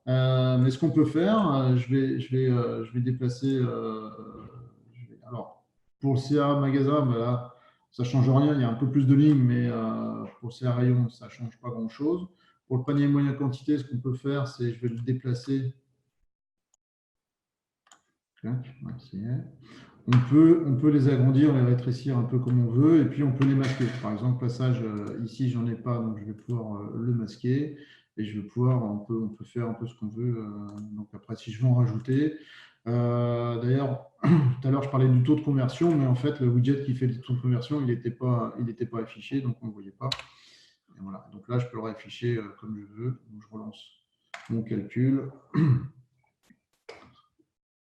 Mais ce qu'on peut faire, je vais déplacer. Alors, pour le CA magasin, ben là, ça ne change rien. Il y a un peu plus de lignes, mais pour le CA rayon, ça ne change pas grand-chose. Pour le panier moyen quantité, ce qu'on peut faire, c'est je vais le déplacer. Ouais, on peut les agrandir, les rétrécir un peu comme on veut, et puis on peut les masquer. Par exemple, passage ici, j'en ai pas, donc je vais pouvoir le masquer, et je vais pouvoir, on peut faire un peu ce qu'on veut. Donc après, si je veux en rajouter, d'ailleurs, tout à l'heure, je parlais du taux de conversion, mais en fait, le widget qui fait le taux de conversion, il n'était pas affiché, donc on ne le voyait pas. Et voilà. Donc là, je peux le réafficher comme je veux. Donc, je relance mon calcul.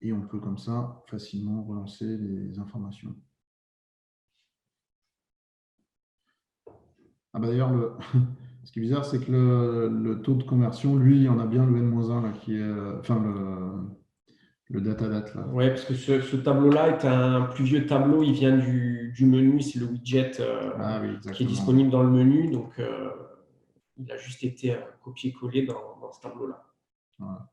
Et on peut comme ça facilement relancer les informations. Ah bah d'ailleurs, ce qui est bizarre, c'est que le taux de conversion, lui, on a bien le N-1 là, qui est, enfin le data-date là. Oui, parce que ce tableau-là est un plus vieux tableau, il vient du menu, c'est le widget Oui, qui est disponible dans le menu, donc il a juste été copié-collé dans ce tableau-là. Voilà.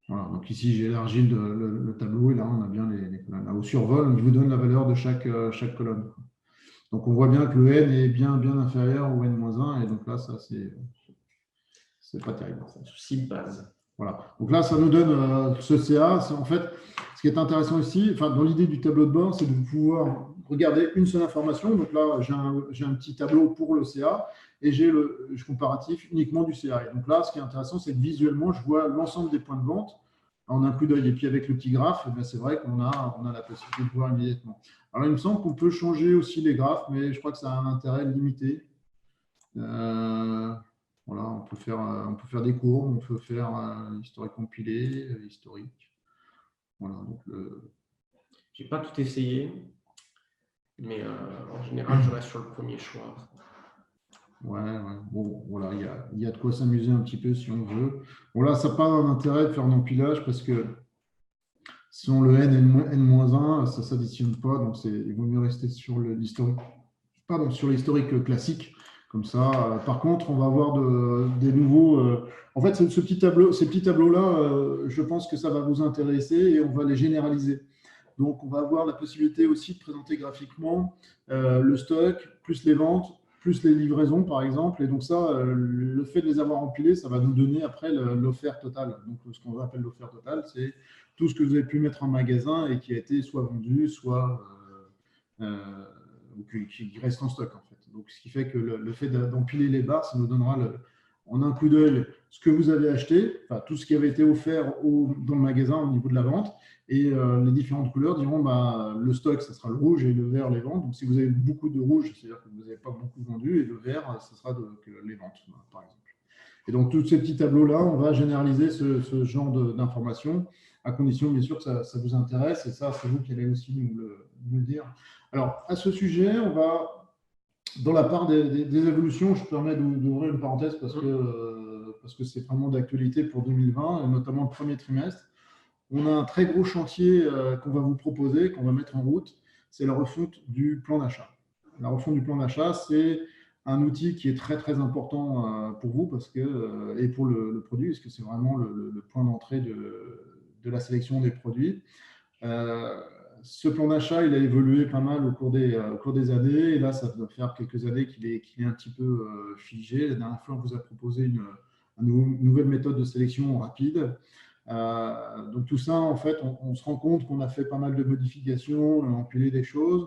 Voilà, donc ici j'ai élargi le tableau et là on a bien les colonnes. Là, au survol, il vous donne la valeur de chaque colonne. Donc on voit bien que le N est bien inférieur au N-1 et donc là ça c'est pas terrible. Souci de base. Voilà. Donc là ça nous donne ce CA. En fait, ce qui est intéressant ici, enfin, dans l'idée du tableau de bord, c'est de pouvoir regarder une seule information. Donc là j'ai un petit tableau pour le CA et j'ai le comparatif uniquement du CA. Et donc là ce qui est intéressant, c'est que visuellement je vois l'ensemble des points de vente en un coup d'œil. Et puis avec le petit graphe, c'est vrai qu'on a la possibilité de voir immédiatement. Alors il me semble qu'on peut changer aussi les graphes, mais je crois que ça a un intérêt limité. Voilà, on peut faire des courbes, on peut faire historique compilé, historique. Voilà, donc j'ai pas tout essayé, mais en général, je reste sur le premier choix. Ouais. Bon, voilà, il y a de quoi s'amuser un petit peu si on veut. Bon, là, ça n'a pas d'intérêt de faire un empilage parce que si on le N-1, ça ne s'additionne pas, donc il vaut mieux rester sur l'historique classique. Comme ça, par contre, on va avoir des nouveaux. En fait, ces petits tableaux-là, je pense que ça va vous intéresser et on va les généraliser. Donc, on va avoir la possibilité aussi de présenter graphiquement le stock, plus les ventes, plus les livraisons, par exemple. Et donc, ça, le fait de les avoir empilés, ça va nous donner après l'offert totale. Donc, ce qu'on appelle l'offert totale, c'est tout ce que vous avez pu mettre en magasin et qui a été soit vendu, soit qui reste en stock, en fait. Donc, ce qui fait que le fait d'empiler les barres, ça nous donnera en un coup d'œil ce que vous avez acheté, enfin, tout ce qui avait été offert dans le magasin au niveau de la vente. Et les différentes couleurs diront le stock, ça sera le rouge et le vert, les ventes. Donc, si vous avez beaucoup de rouge, c'est-à-dire que vous n'avez pas beaucoup vendu, et le vert, ça sera les ventes, par exemple. Et donc, tous ces petits tableaux-là, on va généraliser ce genre d'informations, à condition, bien sûr, que ça vous intéresse. Et ça, c'est vous qui allez aussi nous le dire. Alors, à ce sujet, on va, dans la part des évolutions, je permets d'ouvrir une parenthèse parce que c'est vraiment d'actualité pour 2020, et notamment le premier trimestre. On a un très gros chantier qu'on va vous proposer, qu'on va mettre en route, c'est la refonte du plan d'achat. La refonte du plan d'achat, c'est un outil qui est très très important pour vous et pour le produit, parce que c'est vraiment le point d'entrée de la sélection des produits. Ce plan d'achat, il a évolué pas mal au cours des années, et là, ça doit faire quelques années qu'il est un petit peu figé. La dernière fois, on vous a proposé une nouvelle méthode de sélection rapide. Donc tout ça, en fait, on se rend compte qu'on a fait pas mal de modifications, on a empilé des choses.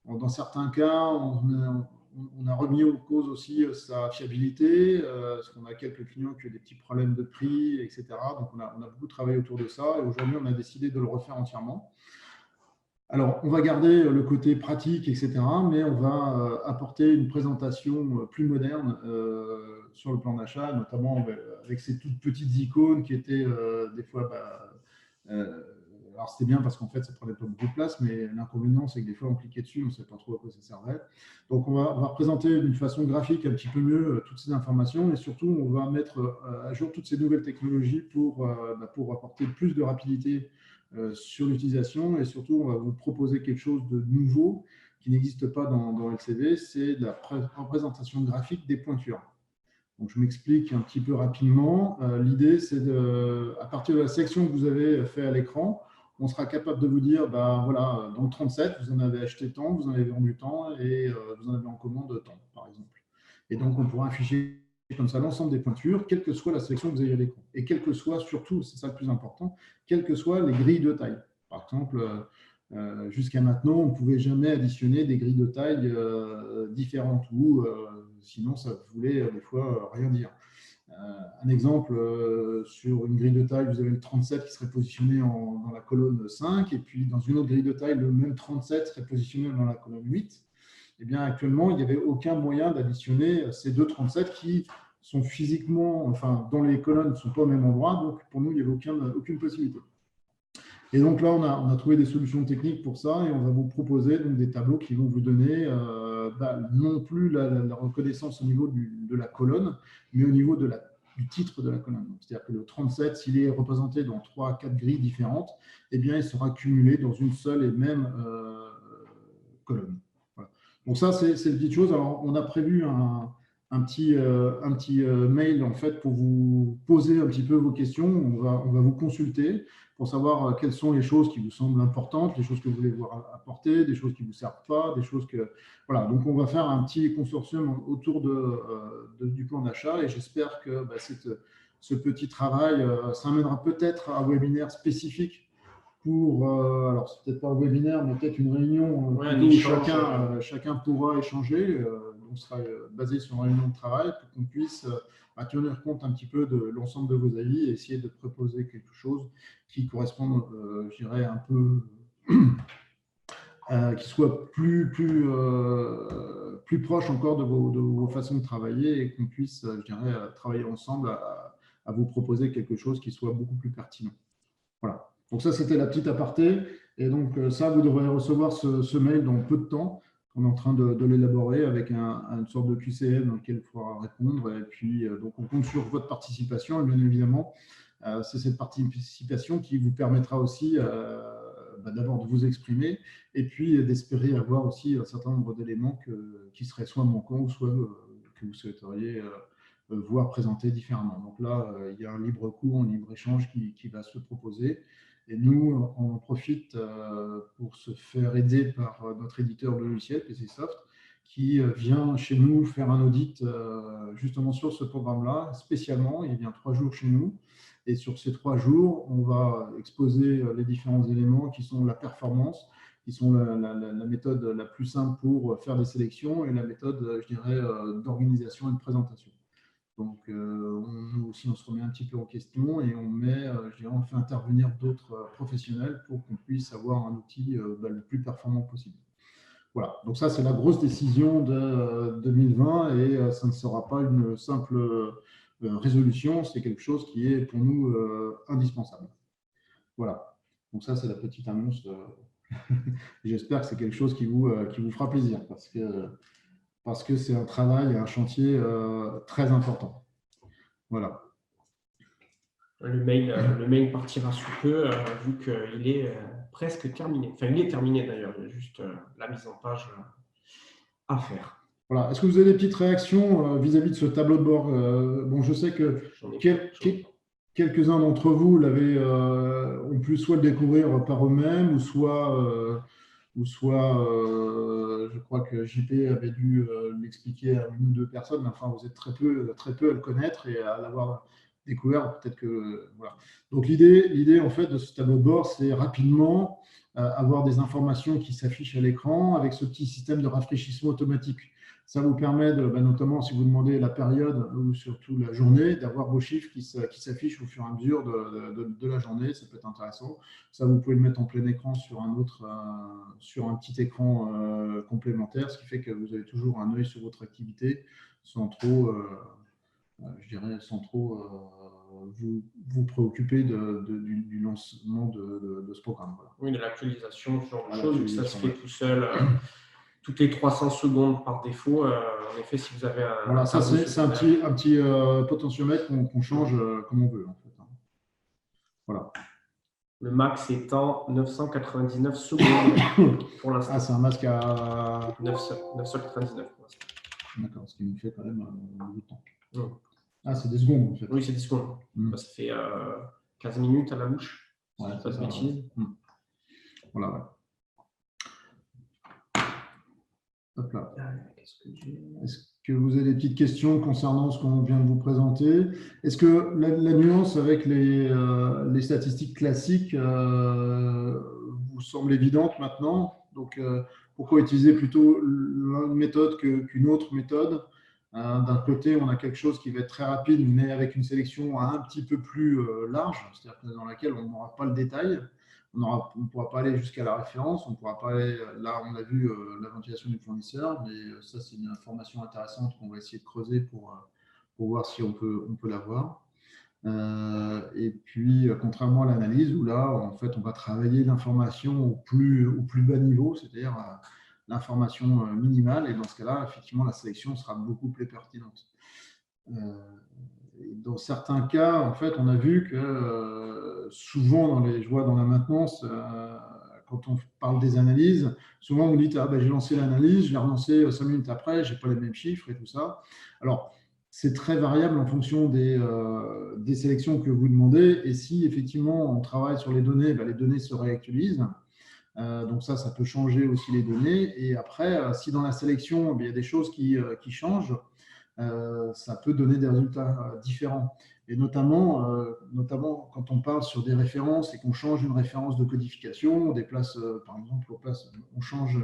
Dans certains cas, on a remis en cause aussi sa fiabilité, parce qu'on a quelques clients qui ont des petits problèmes de prix, etc. Donc on a beaucoup travaillé autour de ça, et aujourd'hui, on a décidé de le refaire entièrement. Alors, on va garder le côté pratique, etc., mais on va apporter une présentation plus moderne sur le plan d'achat, notamment avec ces toutes petites icônes qui étaient des fois… alors, c'était bien parce qu'en fait, ça ne prenait pas beaucoup de place, mais l'inconvénient, c'est que des fois, on cliquait dessus, on ne savait pas trop à quoi ça servait. Donc, on va représenter d'une façon graphique un petit peu mieux toutes ces informations, et surtout, on va mettre à jour toutes ces nouvelles technologies pour apporter plus de rapidité sur l'utilisation et surtout, on va vous proposer quelque chose de nouveau qui n'existe pas dans LCV, c'est la représentation graphique des pointures. Donc, je m'explique un petit peu rapidement. L'idée, c'est à partir de la sélection que vous avez fait à l'écran, on sera capable de vous dire, ben, voilà, dans le 37, vous en avez acheté tant, vous en avez vendu tant et vous en avez en commande tant, par exemple. Et donc, on pourra afficher comme ça l'ensemble des pointures, quelle que soit la sélection que vous ayez à l'écran. Et quelle que soit, surtout, c'est ça le plus important, quelles que soient les grilles de taille. Par exemple, jusqu'à maintenant, on ne pouvait jamais additionner des grilles de taille différentes ou sinon ça voulait des fois rien dire. Un exemple, sur une grille de taille, vous avez le 37 qui serait positionné dans la colonne 5 et puis dans une autre grille de taille, le même 37 serait positionné dans la colonne 8. Eh bien, actuellement, il n'y avait aucun moyen d'additionner ces deux 37 qui sont physiquement, enfin, dans les colonnes ne sont pas au même endroit, donc pour nous, il n'y avait aucune possibilité. Et donc là, on a trouvé des solutions techniques pour ça et on va vous proposer donc, des tableaux qui vont vous donner non plus la reconnaissance au niveau de la colonne, mais au niveau du titre de la colonne. C'est-à-dire que le 37, s'il est représenté dans 3 à 4 grilles différentes, eh bien, il sera cumulé dans une seule et même colonne. Voilà. Donc ça, c'est une petite chose. Alors, on a prévu un petit mail en fait pour vous poser un petit peu vos questions. On va vous consulter pour savoir quelles sont les choses qui vous semblent importantes, les choses que vous voulez voir apporter, des choses qui ne vous servent pas, des choses que… Voilà, donc on va faire un petit consortium autour du plan d'achat et j'espère que ce petit travail, ça amènera peut-être à un webinaire spécifique pour, alors c'est peut-être pas un webinaire, mais peut-être une réunion où chacun pourra échanger. Donc, ce sera basé sur une réunion de travail pour qu'on puisse tenir compte un petit peu de l'ensemble de vos avis et essayer de proposer quelque chose qui corresponde, je dirais, un peu, qui soit plus proche encore de vos façons de travailler et qu'on puisse, je dirais, travailler ensemble à vous proposer quelque chose qui soit beaucoup plus pertinent. Voilà. Donc ça, c'était la petite aparté. Et donc ça, vous devrez recevoir ce mail dans peu de temps. On est en train de l'élaborer avec une sorte de QCM dans lequel il faudra répondre. Et puis, donc, on compte sur votre participation. Et bien évidemment, c'est cette participation qui vous permettra aussi d'abord de vous exprimer et puis d'espérer avoir aussi un certain nombre d'éléments qui seraient soit manquants ou soit que vous souhaiteriez voir présentés différemment. Donc là, il y a un libre cours, un libre échange qui va se proposer. Et nous, on en profite pour se faire aider par notre éditeur de logiciel, PCSoft, qui vient chez nous faire un audit justement sur ce programme-là, spécialement. Il vient 3 jours chez nous. Et sur ces 3 jours, on va exposer les différents éléments qui sont la performance, qui sont la méthode la plus simple pour faire des sélections et la méthode, je dirais, d'organisation et de présentation. Donc, nous aussi, on se remet un petit peu en question et on fait intervenir d'autres professionnels pour qu'on puisse avoir un outil le plus performant possible. Voilà, donc ça, c'est la grosse décision de 2020 et ça ne sera pas une simple résolution, c'est quelque chose qui est pour nous indispensable. Voilà, donc ça, c'est la petite annonce. J'espère que c'est quelque chose qui vous fera plaisir parce que c'est un travail et un chantier très important. Voilà. Le mail partira sous peu, vu qu'il est presque terminé. Enfin, il est terminé d'ailleurs, il y a juste la mise en page à faire. Voilà. Est-ce que vous avez des petites réactions vis-à-vis de ce tableau de bord? Bon, je sais que quelques-uns d'entre vous ont pu soit le découvrir par eux-mêmes, ou soit je crois que JP avait dû l'expliquer à 1 ou 2 personnes, mais enfin, vous êtes très peu à le connaître et à l'avoir découvert, peut-être que… voilà. Donc, l'idée, en fait, de ce tableau de bord, c'est rapidement avoir des informations qui s'affichent à l'écran avec ce petit système de rafraîchissement automatique. Ça vous permet, notamment si vous demandez la période ou surtout la journée, d'avoir vos chiffres qui s'affichent au fur et à mesure de la journée. Ça peut être intéressant. Ça, vous pouvez le mettre en plein écran sur un petit écran complémentaire, ce qui fait que vous avez toujours un œil sur votre activité sans trop, vous préoccuper du lancement de ce programme. Voilà. Oui, de l'actualisation, ce genre de choses, ça se fait tout seul. Toutes les 300 secondes par défaut. En effet, si vous avez un… Voilà, ça c'est un petit potentiomètre qu'on change comme on veut. En fait. Voilà. Le max étant 999 secondes pour l'instant. Ah, c'est un masque à 999 pour l'instant. D'accord, ce qui nous fait quand même beaucoup de temps. Mm. Ah, c'est des secondes en fait. Oui, c'est des secondes. Ça fait 15 minutes à la bouche. Ouais, pas de bêtises. Ouais. Voilà, ouais. Hop là. Est-ce que vous avez des petites questions concernant ce qu'on vient de vous présenter? Est-ce que la nuance avec les statistiques classiques vous semble évidente maintenant? Donc, pourquoi utiliser plutôt une méthode qu'une autre méthode? D'un côté, on a quelque chose qui va être très rapide, mais avec une sélection un petit peu plus large, c'est-à-dire dans laquelle on n'aura pas le détail. On ne pourra pas aller jusqu'à la référence, on ne pourra pas aller, là on a vu la ventilation du fournisseur, mais ça c'est une information intéressante qu'on va essayer de creuser pour voir si on peut l'avoir. Et puis contrairement à l'analyse où là en fait on va travailler l'information au plus bas niveau, c'est-à-dire l'information minimale, et dans ce cas-là effectivement la sélection sera beaucoup plus pertinente. Dans certains cas, en fait, on a vu que souvent, je vois dans la maintenance, quand on parle des analyses, souvent vous dites ah, ben, j'ai lancé l'analyse, je l'ai relancé 5 minutes après, je n'ai pas les mêmes chiffres et tout ça. Alors, c'est très variable en fonction des sélections que vous demandez. Et si effectivement on travaille sur les données, ben, les données se réactualisent. Donc ça peut changer aussi les données. Et après, si dans la sélection, ben, il y a des choses qui changent, ça peut donner des résultats différents. Et notamment quand on parle sur des références et qu'on change une référence de codification, on déplace, par exemple, on change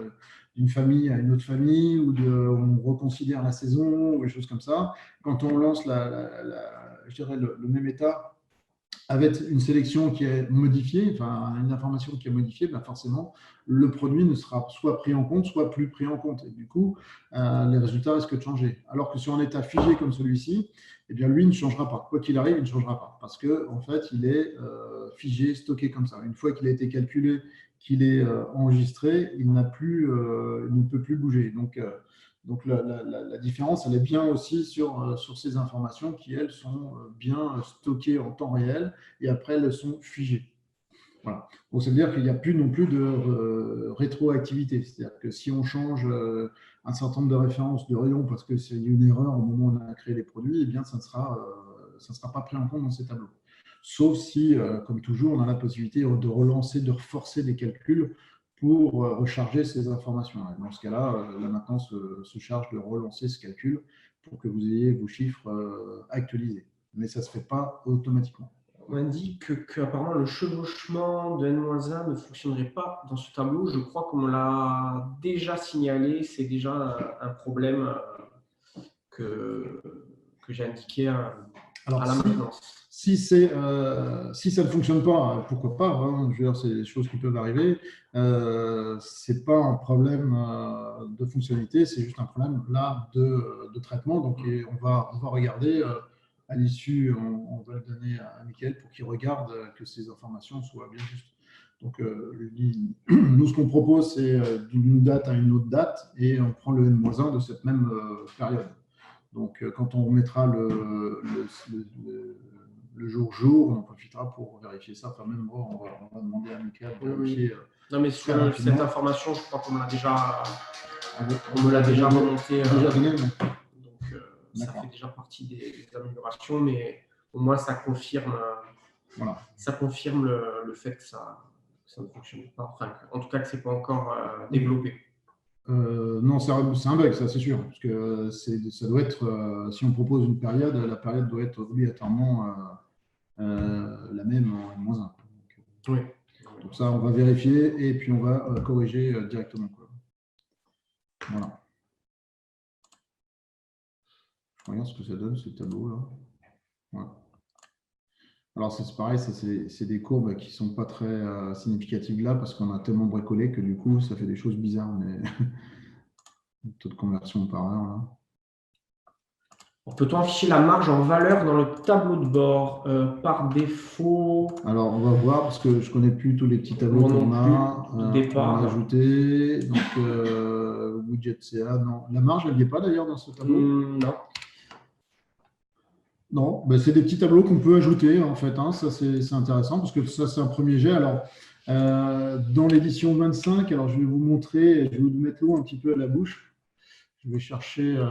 d'une famille à une autre famille, ou on reconsidère la saison, ou des choses comme ça. Quand on lance je dirais le même état avec une sélection qui est modifiée, enfin une information qui est modifiée, ben forcément, le produit ne sera soit pris en compte, soit plus pris en compte. Et du coup, les résultats risquent de changer. Alors que sur un état figé comme celui-ci, eh bien, lui ne changera pas. Quoi qu'il arrive, il ne changera pas. Parce qu'en fait, il est figé, stocké comme ça. Une fois qu'il a été calculé, qu'il est enregistré, il ne peut plus bouger. Donc la différence, elle est bien aussi sur ces informations qui, elles, sont bien stockées en temps réel et après, elles sont figées. Voilà. Donc, ça veut dire qu'il n'y a plus non plus de rétroactivité. C'est-à-dire que si on change un certain nombre de références de rayons parce que c'est une erreur au moment où on a créé les produits, eh bien, ça ne sera pas pris en compte dans ces tableaux. Sauf si, comme toujours, on a la possibilité de relancer, de reforcer des calculs pour recharger ces informations. Et dans ce cas-là, la maintenance se charge de relancer ce calcul pour que vous ayez vos chiffres actualisés. Mais ça ne se fait pas automatiquement. On indique qu'apparemment le chevauchement de N-1 ne fonctionnerait pas dans ce tableau. Je crois qu'on l'a déjà signalé. C'est déjà un problème que j'ai indiqué à la maintenance. Si ça ne fonctionne pas, pourquoi pas, hein, je veux dire, c'est des choses qui peuvent arriver. Ce n'est pas un problème de fonctionnalité, c'est juste un problème là de traitement. Donc on va regarder à l'issue, on va le donner à Mickaël pour qu'il regarde que ces informations soient bien justes. Donc nous, ce qu'on propose, c'est d'une date à une autre date et on prend le N-1 de cette même période. Donc, quand on remettra le jour, on en profitera pour vérifier ça. Enfin, même moi, on va demander à Mickaël de vérifier. Non, mais sur cette information, je crois qu'on me l'a déjà remonté. Donc, ça fait déjà partie des améliorations, mais au moins, ça confirme, le fait que ça ne fonctionne pas. Enfin, en tout cas, que ce n'est pas encore développé. Non, c'est un bug, ça c'est sûr, parce que ça doit être, si on propose une période, la période doit être obligatoirement la même en -1. Oui. Donc ça, on va vérifier et puis on va corriger directement. Voilà. Je regarde ce que ça donne, ce tableau-là. Voilà. Alors, c'est pareil, c'est des courbes qui ne sont pas très significatives là, parce qu'on a tellement bricolé que du coup, ça fait des choses bizarres, mais taux de conversion par heure, là. Peut-on afficher la marge en valeur dans le tableau de bord par défaut? Alors, on va voir, parce que je ne connais plus tous les petits tableaux qu'on a ajoutés. Donc, widget CA, non. La marge, elle n'y est pas d'ailleurs dans ce tableau? Non. Non, ben, c'est des petits tableaux qu'on peut ajouter en fait, hein. Ça, c'est intéressant parce que ça, c'est un premier jet. Alors, dans l'édition 25, alors je vais vous montrer, je vais vous mettre l'eau un petit peu à la bouche. Je vais chercher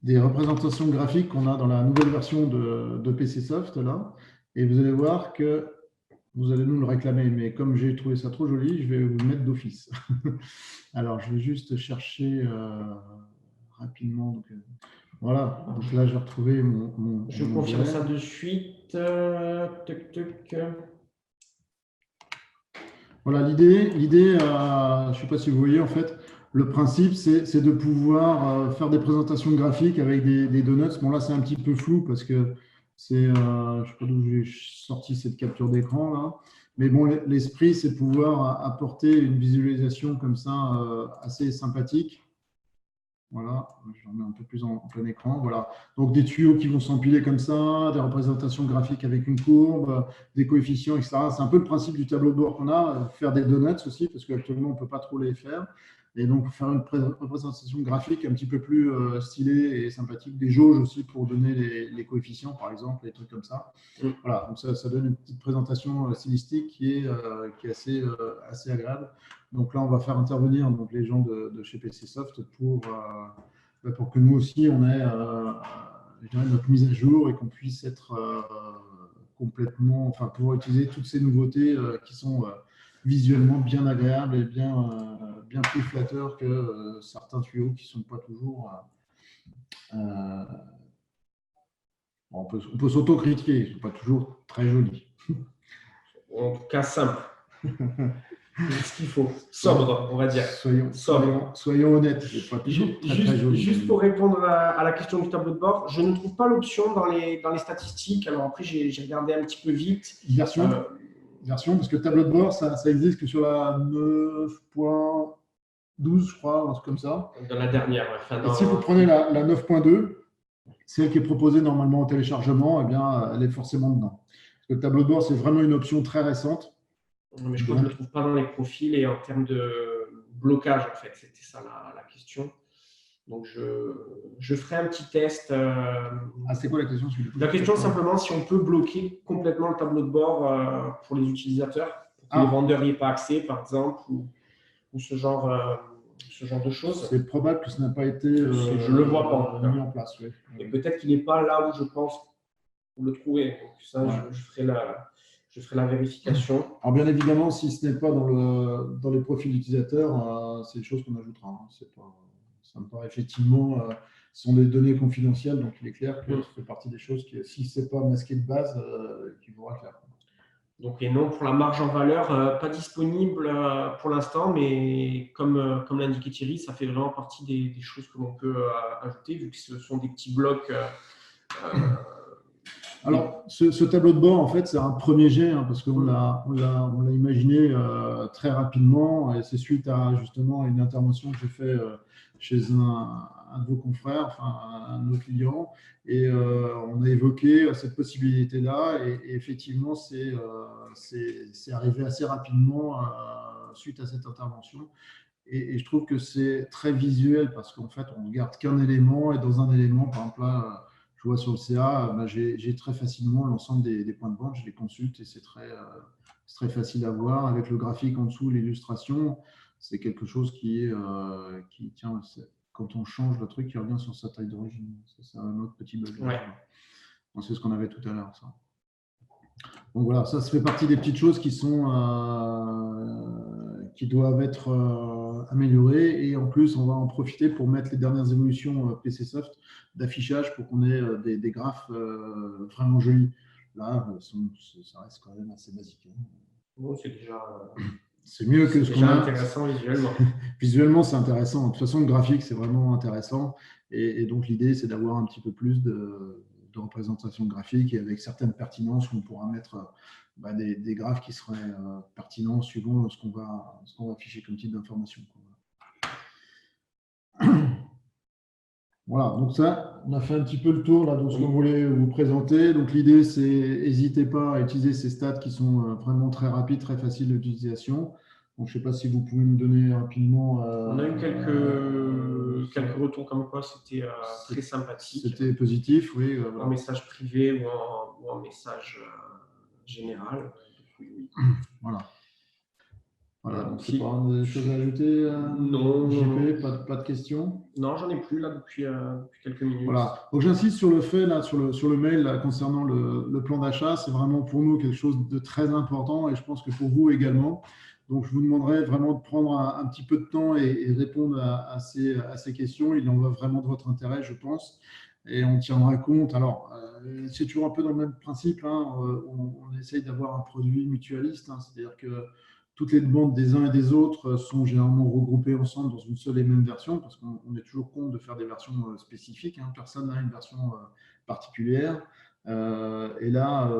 des représentations graphiques qu'on a dans la nouvelle version de PCsoft là, et vous allez voir que vous allez nous le réclamer, mais comme j'ai trouvé ça trop joli, je vais vous le mettre d'office. Alors, je vais juste chercher rapidement. Donc, voilà, donc là, j'ai retrouvé Je confirme ça de suite. Tuc, tuc. Voilà, l'idée, je ne sais pas si vous voyez, en fait, le principe, c'est de pouvoir faire des présentations graphiques avec des donuts. Bon, là, c'est un petit peu flou parce que c'est, je ne sais pas d'où j'ai sorti cette capture d'écran, là. Mais bon, l'esprit, c'est de pouvoir apporter une visualisation comme ça assez sympathique. Voilà, je remets un peu plus en plein écran. Voilà. Donc des tuyaux qui vont s'empiler comme ça, des représentations graphiques avec une courbe, des coefficients, etc. C'est un peu le principe du tableau de bord qu'on a, faire des donuts aussi, parce qu'actuellement on ne peut pas trop les faire. Et donc faire une représentation graphique un petit peu plus stylée et sympathique, des jauges aussi pour donner les coefficients, par exemple, des trucs comme ça. Voilà, donc ça donne une petite présentation stylistique qui est assez agréable. Donc là, on va faire intervenir donc, les gens de chez PCsoft pour que nous aussi, on ait notre mise à jour et qu'on puisse être complètement, enfin, pouvoir utiliser toutes ces nouveautés qui sont visuellement bien agréables et bien plus flatteurs que certains tuyaux qui ne sont pas toujours. On peut s'auto-critiquer, ils ne sont pas toujours très jolis. En tout cas, simple. C'est ce qu'il faut. Sobre, on va dire. Soyons honnêtes. Juste pour répondre à la question du tableau de bord, je ne trouve pas l'option dans les statistiques. Alors après, j'ai regardé un petit peu vite. Version, parce que le tableau de bord, ça existe que sur la 9.12, je crois, un truc comme ça. Dans la dernière. Enfin, et si vous prenez la 9.2, celle qui est proposée normalement au téléchargement, eh bien, elle est forcément dedans. Parce que le tableau de bord, c'est vraiment une option très récente. Mais je crois que je ne le trouve pas dans les profils et en termes de blocage, en fait, c'était ça la question. Donc, je ferai un petit test. C'est quoi la question? La question, simplement, si on peut bloquer complètement le tableau de bord pour les utilisateurs, pour que les vendeurs n'y aient pas accès, par exemple, ou ce genre de choses. C'est probable que ça n'a pas été je le vois pas, mis en place. Oui. Et peut-être qu'il n'est pas là où je pense pour le trouver. Donc ça, je ferai la vérification. Alors bien évidemment, si ce n'est pas dans les profils d'utilisateurs, c'est des choses qu'on ajoutera. Hein. Ça me paraît effectivement, ce sont des données confidentielles, donc il est clair que ça fait partie des choses qui, si ce n'est pas masqué de base, qu'il faudra faire. Donc, et non, pour la marge en valeur, pas disponible pour l'instant, mais comme l'indiquait Thierry, ça fait vraiment partie des choses que l'on peut ajouter, vu que ce sont des petits blocs. Alors, ce tableau de bord, en fait, c'est un premier jet, hein, parce qu'on l'a imaginé très rapidement, et c'est suite à justement une intervention que j'ai faite chez un de vos confrères, enfin un de nos clients, et on a évoqué cette possibilité-là, et effectivement, c'est arrivé assez rapidement suite à cette intervention. Et je trouve que c'est très visuel parce qu'en fait, on ne regarde qu'un élément, et dans un élément, par exemple, là, je vois sur le CA, j'ai très facilement l'ensemble des points de vente, je les consulte et c'est très facile à voir. Avec le graphique en dessous, l'illustration, c'est quelque chose qui tient, quand on change le truc, il revient sur sa taille d'origine. C'est un autre petit bug. Ouais. C'est ce qu'on avait tout à l'heure, ça. Donc voilà, ça fait partie des petites choses qui doivent être améliorées, et en plus on va en profiter pour mettre les dernières évolutions PCsoft d'affichage pour qu'on ait des graphes vraiment jolis. Là, ça reste quand même assez basique. Bon, c'est déjà. C'est mieux que ce qu'on a. Intéressant visuellement. Visuellement, c'est intéressant. De toute façon, le graphique, c'est vraiment intéressant. Et donc, l'idée, c'est d'avoir un petit peu plus de représentation graphique, et avec certaines pertinences où on pourra mettre des graphes qui seraient pertinents suivant ce qu'on va afficher comme type d'information. Voilà, donc ça, on a fait un petit peu le tour là, de ce qu'on voulait vous présenter. Donc l'idée, c'est n'hésitez pas à utiliser ces stats qui sont vraiment très rapides, très faciles d'utilisation. Donc, je ne sais pas si vous pouvez me donner rapidement. On a eu quelques quelques retours comme quoi c'était très sympathique. C'était positif, oui. En message privé ou en message général. Voilà. Voilà, donc c'est pas des choses à ajouter, non. JP, pas de questions? Non, j'en ai plus là depuis quelques minutes. Voilà. Donc j'insiste sur le fait, là, sur le mail là, concernant le plan d'achat, c'est vraiment pour nous quelque chose de très important et je pense que pour vous également. Donc je vous demanderai vraiment de prendre un petit peu de temps et répondre à ces questions. Il en va vraiment de votre intérêt, je pense. Et on tiendra compte. Alors, c'est toujours un peu dans le même principe. Hein, on essaye d'avoir un produit mutualiste, hein, c'est-à-dire que toutes les demandes des uns et des autres sont généralement regroupées ensemble dans une seule et même version, parce qu'on est toujours contre de faire des versions spécifiques. Hein, personne n'a une version particulière. Et là,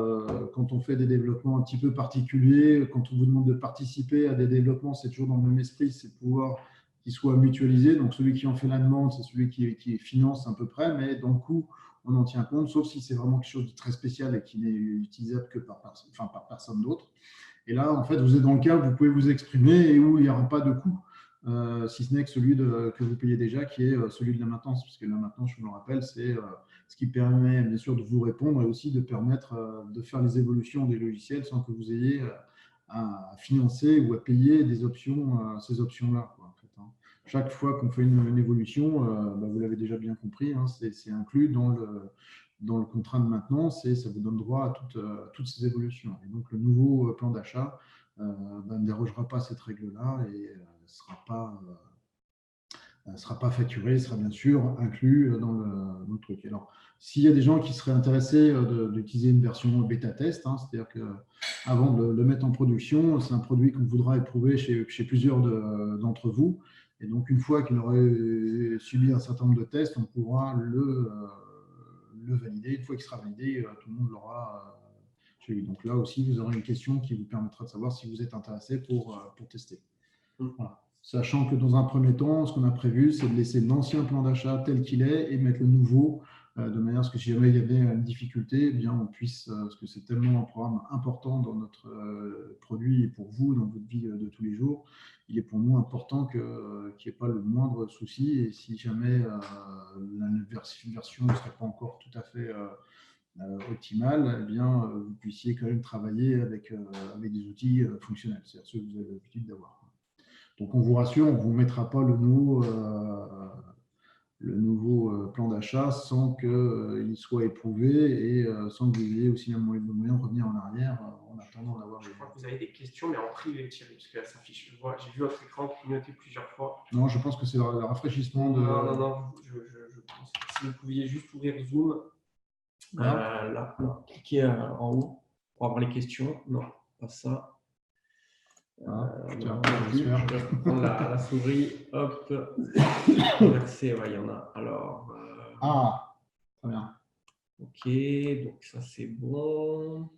quand on fait des développements un petit peu particuliers, quand on vous demande de participer à des développements, c'est toujours dans le même esprit, c'est de pouvoir qu'ils soient mutualisés. Donc, celui qui en fait la demande, c'est celui qui finance à peu près, mais dans le coup, on en tient compte, sauf si c'est vraiment quelque chose de très spécial et qui n'est utilisable que par personne d'autre. Et là, en fait, vous êtes dans le cas où vous pouvez vous exprimer et où il n'y aura pas de coût, si ce n'est que celui que vous payez déjà, qui est celui de la maintenance, puisque la maintenance, je vous le rappelle, c'est ce qui permet bien sûr de vous répondre et aussi de permettre de faire les évolutions des logiciels sans que vous ayez à financer ou à payer des options, ces options-là. En fait, hein. Chaque fois qu'on fait une évolution, vous l'avez déjà bien compris, hein, c'est inclus dans le contrat de maintenance et ça vous donne droit à toutes ces évolutions. Et donc, le nouveau plan d'achat ne dérogera pas à cette règle-là et ne sera pas facturé, sera bien sûr inclus dans le truc. Alors, s'il y a des gens qui seraient intéressés d'utiliser une version bêta-test, hein, c'est-à-dire qu'avant de le mettre en production, c'est un produit qu'on voudra éprouver chez plusieurs d'entre vous. Et donc, une fois qu'il aurait subi un certain nombre de tests, on pourra le valider. Une fois qu'il sera validé, tout le monde l'aura chez lui. Donc là aussi, vous aurez une question qui vous permettra de savoir si vous êtes intéressé pour tester. Voilà. Sachant que dans un premier temps, ce qu'on a prévu, c'est de laisser l'ancien plan d'achat tel qu'il est et mettre le nouveau, de manière à ce que si jamais il y avait une difficulté, eh bien, on puisse, parce que c'est tellement un programme important dans notre produit et pour vous, dans votre vie de tous les jours, il est pour nous important qu'il n'y ait pas le moindre souci. Et si jamais la version ne serait pas encore tout à fait optimale, eh bien, vous puissiez quand même travailler avec des outils fonctionnels, c'est-à-dire ceux que vous avez l'habitude d'avoir. Donc, on vous rassure, on ne vous mettra pas le nouveau plan d'achat sans qu'il soit éprouvé et sans que vous ayez aussi le moyen de revenir en arrière en attendant d'avoir. Je crois que vous avez des questions, mais en privé, Thierry, parce que là, ça affiche. J'ai vu votre écran clignoter plusieurs fois. Non, je pense que c'est le rafraîchissement de. Non, je pense que si vous pouviez juste ouvrir Zoom, là, cliquez en haut pour avoir les questions. Non, pas ça. Je vais prendre la souris, hop, inversé, ouais, il y en a. Alors, très bien. Ok, donc ça c'est bon.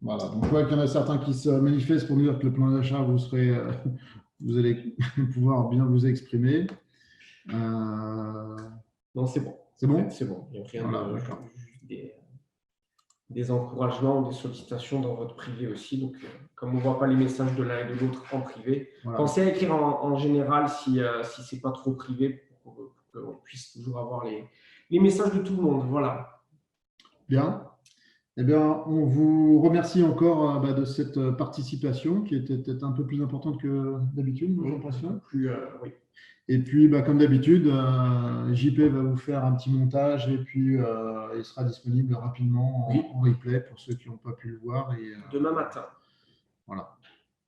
Voilà, donc je vois qu'il y en a certains qui se manifestent pour dire que le plan d'achat, vous allez pouvoir bien vous exprimer. Non, c'est bon. C'est bon? C'est bon, il n'y a rien des encouragements ou des sollicitations dans votre privé aussi. Donc, comme on ne voit pas les messages de l'un et de l'autre en privé, pensez à écrire en général si ce n'est pas trop privé pour qu'on puisse toujours avoir les messages de tout le monde. Voilà. Bien. Eh bien, on vous remercie encore de cette participation qui était peut-être un peu plus importante que d'habitude, j'ai l'impression. Oui. Et puis, comme d'habitude, JP va vous faire un petit montage et puis il sera disponible rapidement en replay pour ceux qui n'ont pas pu le voir. Demain matin. Voilà.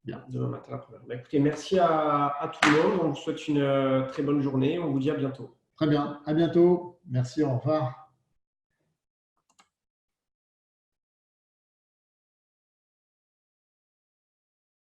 Bien. Demain matin, la première. Écoutez, merci à tout le monde. On vous souhaite une très bonne journée. On vous dit à bientôt. Très bien. À bientôt. Merci. Au revoir.